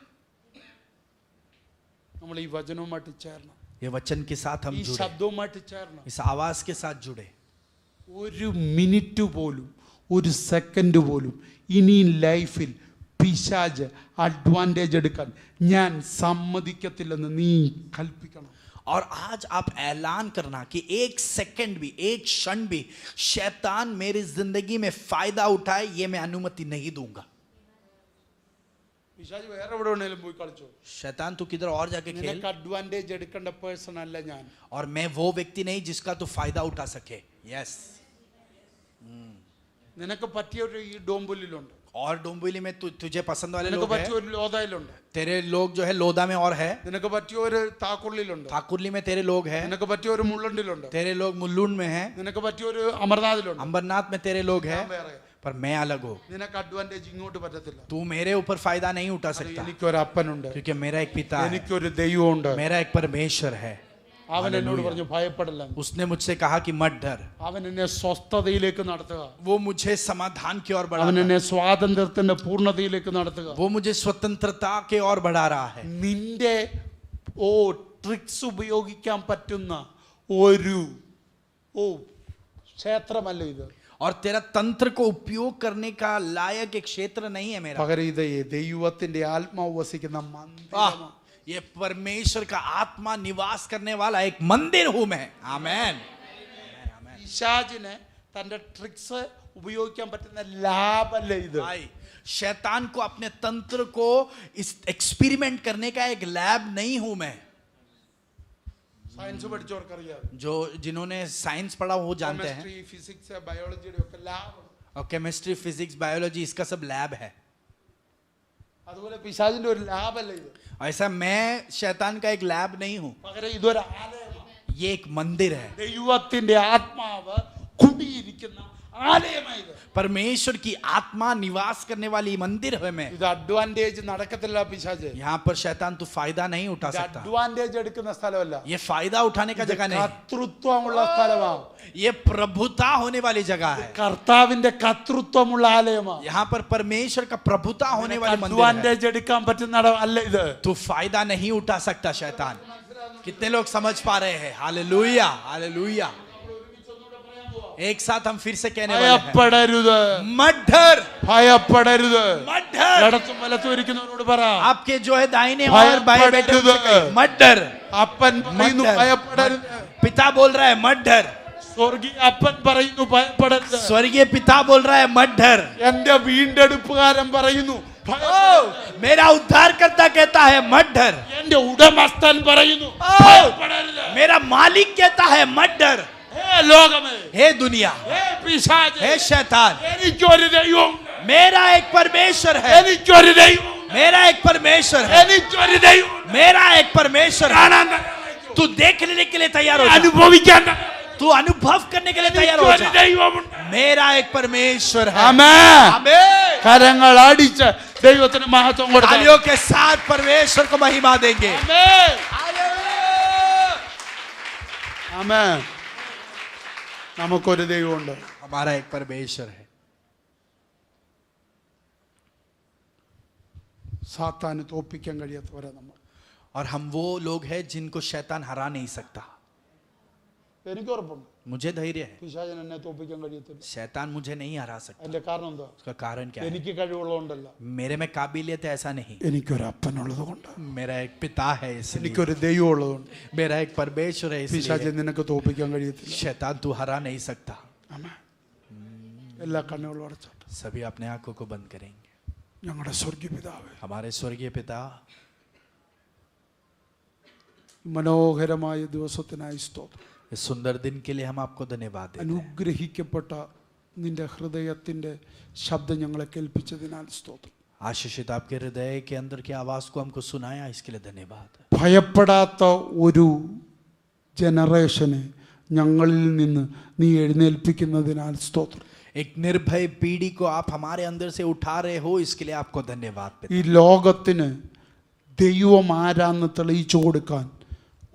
A: നമ്മൾ ഈ വചനവുമായിട്ട് ചേരണം,
B: ये वचन के साथ हम
A: ഈ
B: जुड़े,
A: ശബ്ദവുമായിട്ട് ചേരണം.
B: इस आवाज के साथ जुड़े।
A: ഒരു മിനിറ്റ് പോലും, ഒരു സെക്കൻഡ് പോലും ഇനി ലൈഫിൽ പിശാച് അഡ്വാൻറ്റേജ് എടുക്കാൻ ഞാൻ സമ്മതിക്കത്തില്ലെന്ന് നീ കൽപ്പിക്കണം.
B: और आज आप ऐलान करना कि 1 सेकंड भी, 1 क्षण भी शैतान मेरी जिंदगी में फायदा उठाए ये मैं अनुमति नहीं दूंगा।
A: പിശാച് വേറെ എവിടെ വേണേലും പോയി കളിച്ചോ.
B: शैतान तू किधर और जाके खेल,
A: നിനക്ക് അഡ്വാൻറ്റേജ് എടുക്കേണ്ട പേഴ്സൺ അല്ല ഞാൻ.
B: और मैं वो व्यक्ति नहीं जिसका तू फायदा उठा सके। यस।
A: നിനക്ക് പറ്റിയ ഒരു ഈ ഡോംബുലിലുണ്ട്,
B: और डोंबिवली में तुझे पसंद वाले
A: നിനക്ക്
B: लोग
A: പറ്റിയ
B: हैं,
A: ഒരു ലോതായിലുണ്ട്,
B: तेरे लोग जो है लोधा में और है,
A: നിനക്ക് പറ്റിയ ഒരു താക്കുള്ളിലുണ്ട്,
B: ठाकुरली में तेरे लोग हैं,
A: നിനക്ക് പറ്റിയ ഒരു മുള്ളണ്ടിലുണ്ട്,
B: तेरे लोग मुल्लून में हैं,
A: നിനക്ക് പറ്റിയ ഒരു അമർനാഥിലുണ്ട്.
B: अंबरनाथ में तेरे लोग हैं,
A: ഞാൻ വേറെ.
B: पर मैं अलग हूँ।
A: നിനക്ക് അഡ്വാൻറ്റേജ് ഇങ്ങോട്ട് പറ്റത്തില്ല.
B: तू मेरे ऊपर फायदा नहीं उठा सकता,
A: എനിക്കൊരു അപ്പനുണ്ട്,
B: क्योंकि मेरा एक पिता है,
A: എനിക്കൊരു ദൈവമുണ്ട്.
B: मेरा एक परमेश्वर है।
A: അവൻ എന്നോട് പറഞ്ഞു ഭയപ്പെടില്ല.
B: उसने मुझसे कहा कि मत डर।
A: അവൻ എന്നെ സ്വസ്ഥതയിലേക്ക് നടത്തുക,
B: वो मुझे समाधान की ओर
A: അവൻ
B: बढ़ा,
A: എന്നെ സ്വാതന്ത്ര്യത്തിന്റെ പൂർണ്ണതയിലേക്ക് നടത്തുക.
B: वो मुझे स्वतंत्रता के ओर बढ़ा रहा है।
A: നിന്റെ ട്രിക്സ് ഉപയോഗിക്കാൻ പറ്റുന്ന ഒരു ക്ഷേത്രമല്ല ഇത്.
B: और तेरा तंत्र को उपयोग करने का लायक एक क्षेत्र नहीं है मेरा।
A: പകരം ഇത് ദൈവത്തിന്റെ ആത്മാവ് വസിക്കുന്ന മന്ദിരമാണ്.
B: ये परमेश्वर का आत्मा निवास करने वाला एक मंदिर हूं मैं। आमेन।
A: പിശാചിന് തന്റെ ട്രിക്സ് ഉപയോഗിക്കാൻ പറ്റുന്ന ലാബല്ല ഇത്.
B: भाई शैतान को अपने तंत्र को इस एक्सपेरिमेंट करने का एक लैब नहीं हूं मैं।
A: സയൻസ് പഠിച്ചവർക്കറിയാം,
B: जो जिन्होंने साइंस पढ़ा वो जानते हैं,
A: കെമിസ്ട്രി ഫിസിക്സ് ബയോളജിയുടെ ഒക്കെ ലാബ്.
B: और केमिस्ट्री फिजिक्स बायोलॉजी इसका सब लैब है।
A: അതുപോലെ പിശാചിന്റെ ഒരു ലാബല്ല ഇത്.
B: ऐसा मैं शैतान का एक लैब नहीं हूं,
A: പകരം ഇതൊരു ആലയമാണ്.
B: ये एक मंदिर है।
A: ദൈവത്തിന്റെ ആത്മാവ് കുടിയിരിക്കുന്ന ആലയമാണ് ഇത്.
B: परमेश्वर की आत्मा निवास करने वाली मंदिर है मैं।
A: ഇത് അഡ്വാൻറ്റേജ് നടക്കത്തില്ല പിശാച്.
B: यहाँ पर शैतान तू फायदा नहीं उठा
A: ഇത്
B: सकता।
A: അഡ്വാൻറ്റേജ് എടുക്കുന്ന സ്ഥലമല്ല,
B: ये फायदा उठाने का जगह नहीं,
A: കർത്തൃത്വമുള്ള സ്ഥലമാണ്.
B: ये प्रभुता होने वाली जगह है।
A: കർത്താവിന്റെ കർത്തൃത്വമുള്ള ആലയമാണ്.
B: यहाँ पर परमेश्वर का प्रभुता होने वाली मंदिर है।
A: അഡ്വാൻറ്റേജ് എടുക്കാൻ പറ്റുന്ന അല്ല ഇത്.
B: तू फायदा नहीं उठा सकता शैतान। कितने लोग समझ पा रहे हैं? Hallelujah, hallelujah. एक साथ हम फिर से कहने वाले हैं,
A: ഭയപ്പെടരുത്,
B: मत डर,
A: ഭയപ്പെടരുത്.
B: मत डर।
A: ഇടത്തും വലത്തും ഇരിക്കുന്നവരോട് പറ,
B: आपके जो है दाहिने और बाएं बैठे उनसे कहिए, मत डर,
A: അപ്പൻ പറയുന്നു
B: मत डर,
A: ഭയപ്പെടരുത്.
B: पिता बोल रहा है मत डर,
A: സ്വർഗീയ അപ്പൻ പറയുന്നു ഭയപ്പെടരുത്.
B: स्वर्गीय पिता बोल रहा है मत डर,
A: എന്റെ വീണ്ടെടുപ്പുകാരൻ പറയുന്നു
B: मेरा उद्धारकर्ता कहता है मत डर,
A: എന്റെ ഉടമസ്ഥൻ പറയുന്നു ഭയപ്പെടരുത്.
B: मेरा मालिक कहता है मत डर।
A: ഹേ ലോകമേ,
B: हे दुनिया,
A: ഹേ പിശാചേ,
B: हे शैतान,
A: എനിക്കൊരു ദൈവം,
B: मेरा एक परमेश्वर है,
A: എനിക്കൊരു ദൈവം,
B: मेरा एक परमेश्वर है,
A: എനിക്കൊരു ദൈവം.
B: मेरा एक परमेश्वर है।
A: കാണാൻ തയ്യാറായിക്കോ?
B: तू देखने के लिए तैयार हो जा,
A: അനുഭവിക്കാൻ തയ്യാറായിക്കോ?
B: तू अनुभव करने के लिए तैयार हो
A: എനിക്കൊരു
B: जा।
A: ദൈവമുണ്ട്.
B: मेरा एक परमेश्वर है।
A: ആമേൻ.
B: आमीन।
A: കരങ്ങൾ അടിച്ച് ദൈവത്തിന് മഹത്വം കൊടുത്തു.
B: तालियों के साथ परमेश्वर को महिमा देंगे।
A: ആമേൻ. ആമേൻ. നമുക്കൊരു ദൈവമുണ്ട്.
B: हमारा एक परमेश्वर है।
A: സാത്താന് തോൽപ്പിക്കാൻ കഴിയാത്തവരാ നമ്മൾ.
B: और हम वो लोग हैं जिनको शैतान हरा नहीं सकता।
A: എനിക്ക് ഉറപ്പുണ്ട്
B: मुझे धैर्य है,
A: പിശാചൻ എന്നെ തോൽപ്പിക്കാൻ കഴിയത്തില്ല.
B: शैतान मुझे नहीं हरा सकता।
A: അതിന്റെ കാരണം എന്താ?
B: उसका कारण क्या है?
A: എനിക്ക് കഴിവുള്ളതുകൊണ്ടല്ല,
B: मेरे में काबिलियत है ऐसा नहीं,
A: എനിക്കൊരു അപ്പനുള്ളത് കൊണ്ട്,
B: मेरा एक पिता है इसलिए,
A: എനിക്കൊരു ദൈവം ഉള്ളതുകൊണ്ട്.
B: मेरा एक परमेश्वर है इसलिए
A: പിശാചൻ നിനക്ക് തോൽപ്പിക്കാൻ കഴിയത്തില്ല.
B: शैतान तू हरा नहीं सकता।
A: ആമേൻ. എല്ലാ കണ്ണുകളും അടച്ചോട്ടെ.
B: सभी अपने आंखों को बंद करेंगे।
A: ഞങ്ങളുടെ സ്വർഗീയ പിതാവേ,
B: हमारे स्वर्गीय पिता,
A: മനോഹരമായ ദിവസത്തിനായി സ്തോത്രം.
B: इस सुंदर दिन के लिए हम आपको धन्यवाद देते हैं।
A: അനുഗ്രഹിക്കപ്പെട്ട നിന്റെ ഹൃദയത്തിന്റെ ശബ്ദം ഞങ്ങളെ കേൾപ്പിച്ചതിനാൽ സ്തോത്രം.
B: आशीषित आपके हृदय के अंदर की आवाज को हमको सुनाया, इसके लिए धन्यवाद।
A: ഭയപ്പെടാത്ത ഒരു ജനറേഷനെ ഞങ്ങളിൽ നിന്ന് നീ എഴുന്നേൽപ്പിക്കുന്നതിനാൽ സ്തോത്രം.
B: एक निर्भय पीढ़ी को आप हमारे अंदर से उठा रहे हो, इसके लिए आपको धन्यवाद।
A: ഈ ലോകത്തിന് ദൈവം ആരാന്ന് തെളിയിച്ചു കൊടുക്കാൻ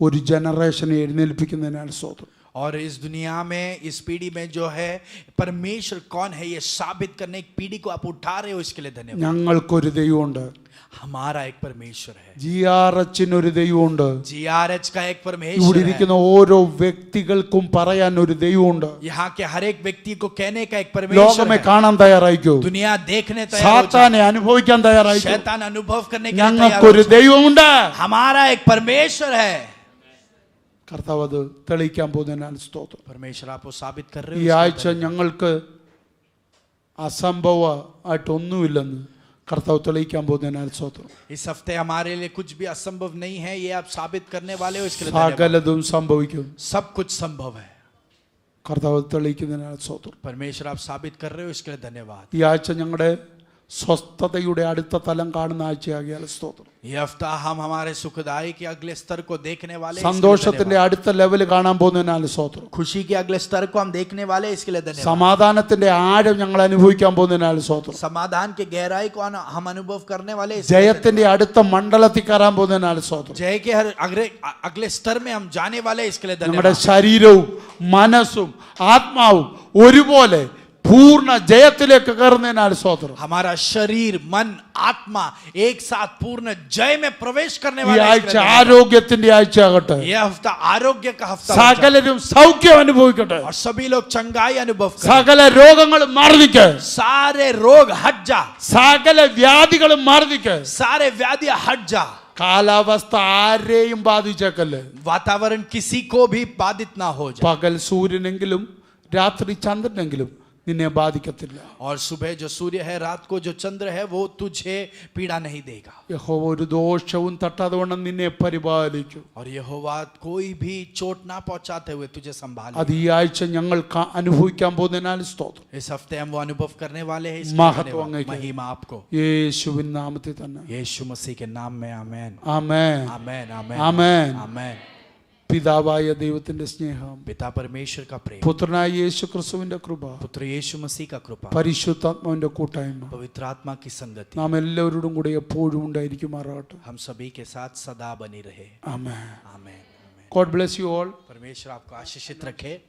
A: ഒരു ജനറേഷനെ എഴുന്നേൽപ്പിക്കുന്നതിനാൽ സ്തോത്രം.
B: और इस दुनिया में, इस पीढ़ी में जो है परमेश्वर कौन है ये साबित करने एक पीढ़ी को आप उठा रहे हो, इसके लिए धन्यवाद।
A: ഞങ്ങൾക്കൊരു ദൈവമുണ്ട്.
B: हमारा एक परमेश्वर है,
A: GRHനൊരു ദൈവമുണ്ട്.
B: GRH का एक
A: ഇവിടെ
B: परमेश्वर है।
A: ഇരിക്കുന്ന ഓരോ വ്യക്തികൾക്കും പറയാൻ ഒരു ദൈവമുണ്ട്.
B: यहाँ के हर एक व्यक्ति को कहने का एक परमेश्वर
A: ലോകമേ
B: है।
A: കാണാൻ തയ്യാറായിക്കോ?
B: दुनिया देखने तैयार हो जाए,
A: സാത്താനെ അനുഭവിക്കാൻ തയ്യാറായിക്കോ?
B: शैतान अनुभव करने के लिए तैयार हो
A: ഞങ്ങൾക്കൊരു
B: जाए।
A: ദൈവമുണ്ട്.
B: हमारा एक परमेश्वर है।
A: കർത്താവ് അത് തെളിയിക്കാൻ പോകുന്നതിനാൽ സ്തോത്രം.
B: परमेश्वर आपको साबित कर रहे
A: ഈ
B: हो।
A: ആഴ്ച ഞങ്ങൾക്ക് അസംഭവമായിട്ടൊന്നുമില്ലെന്ന് കർത്താവ് തെളിയിക്കാൻ പോകുന്നതിനാൽ സ്തോത്രം.
B: इस हफ्ते हमारे लिए कुछ भी असंभव नहीं है, ये आप साबित करने वाले हो, इसके लिए धन्यवाद।
A: സകലതും സംഭവിക്കും.
B: सब कुछ संभव है।
A: കർത്താവ് തെളിയിക്കുന്നതിനാൽ സ്തോത്രം.
B: परमेश्वर आप साबित कर रहे हो, इसके लिए धन्यवाद।
A: ഈ ആഴ്ച ഞങ്ങളുടെ സ്വസ്ഥതയുടെ അടുത്ത തലം കാണുന്ന ആഴ്ചയാകിയാൽ സ്തോത്രം.
B: ये हफ्ता हम हमारे सुखदाई के अगले स्तर को देखने वाले हैं, इसके लिए
A: സന്തോഷത്തിന്റെ
B: धन्यवाद।
A: അടുത്ത ലെവൽ കാണാൻ പോകുന്നതിനാൽ സ്തോത്രം.
B: खुशी के अगले स्तर को हम देखने वाले हैं, इसके लिए धन्यवाद।
A: സമാധാനത്തിന്റെ ആഴം ഞങ്ങൾ അനുഭവിക്കാൻ പോകുന്നതിനാൽ സ്തോത്രം.
B: समाधान के गहराई को हम अनुभव करने वाले हैं, इसके लिए
A: ജയത്തിന്റെ അടുത്ത മണ്ഡലത്തിൽ കയറാൻ പോകുന്നതിനാൽ സ്തോത്രം.
B: धन्यवाद। जय के हर अगले स्तर में हम जाने वाले हैं, इसके लिए
A: നമ്മുടെ
B: धन्यवाद।
A: ശരീരവും മനസ്സും ആത്മാവും ഒരുപോലെ പൂർണ്ണ ജയത്തിലേക്ക് കയറുന്നതിനാൽ സ്തോത്രം.
B: हमारा शरीर, मन, आत्मा एक साथ पूर्ण जय में प्रवेश करने
A: ഈ
B: वाला है,
A: ആഴ്ച
B: इसके लिए धन्यवाद।
A: ആരോഗ്യത്തിന്റെ ആഴ്ചയാകട്ടെ.
B: ये हफ्ता आरोग्य का हफ्ता हो जाए
A: സകലരും സൗഖ്യം അനുഭവിക്കട്ടെ.
B: और सभी लोग चंगाई अनुभव करें।
A: സകല രോഗങ്ങളും മാറിനിക്ക്.
B: सारे रोग हट जा,
A: സകല വ്യാധികളും മാറിനിക്ക്.
B: सारे व्याधियां हट जा।
A: കാലാവസ്ഥ ആരെയും ബാധിച്ചേക്കല്ലേ.
B: वातावरण किसी को भी बाधित ना हो जाए।
A: പകൽ സൂര്യനെങ്കിലും രാത്രി ചന്ദ്രനെങ്കിലും നിന്നെ ബാധിക്കത്തില്ല.
B: और सुबह जो सूर्य है, रात को जो चंद्र है, वो तुझे पीड़ा नहीं देगा।
A: യഹോവ ഒരു ദോഷവും തട്ടാതെ വണ്ണം നിന്നെ പരിപാലിക്കും.
B: और यहोवा कोई भी चोट ना पहुंचाते हुए तुझे संभाले।
A: അത് ഈ ആഴ്ച ഞങ്ങൾ അനുഭവിക്കാൻ പോകുന്നതിനാൽ സ്തോത്രം.
B: इस हफ्ते हम वो अनुभव करने वाले हैं, इसके
A: महत्व
B: लिए धन्यवाद।
A: अंगीकार।
B: महिमा आपको
A: യേശുവിൻ നാമത്തിൽ തന്നെ.
B: यीशु मसीह के नाम में आमेन,
A: ആമേൻ.
B: आमेन, आमेन,
A: आमेन।
B: आमेन।
A: പിതാവായ ദൈവത്തിന്റെ സ്നേഹം,
B: पिता परमेश्वर का प्रेम,
A: പുത്രനായ യേശു ക്രിസ്തുവിന്റെ കൃപ,
B: पुत्र यीशु मसीह का कृपा,
A: പരിശുദ്ധാത്മാവിന്റെ കൂട്ടായ്മ
B: पवित्र आत्मा की संगति
A: നാം എല്ലാവരോടും കൂടെ എപ്പോഴും ഉണ്ടായിരിക്കുമാറാകട്ടെ.
B: हम सभी के साथ सदा बनी रहे।
A: ആമേൻ.
B: आमेन, आमेन।
A: God bless you all.
B: परमेश्वर आपको आशीषित रखे।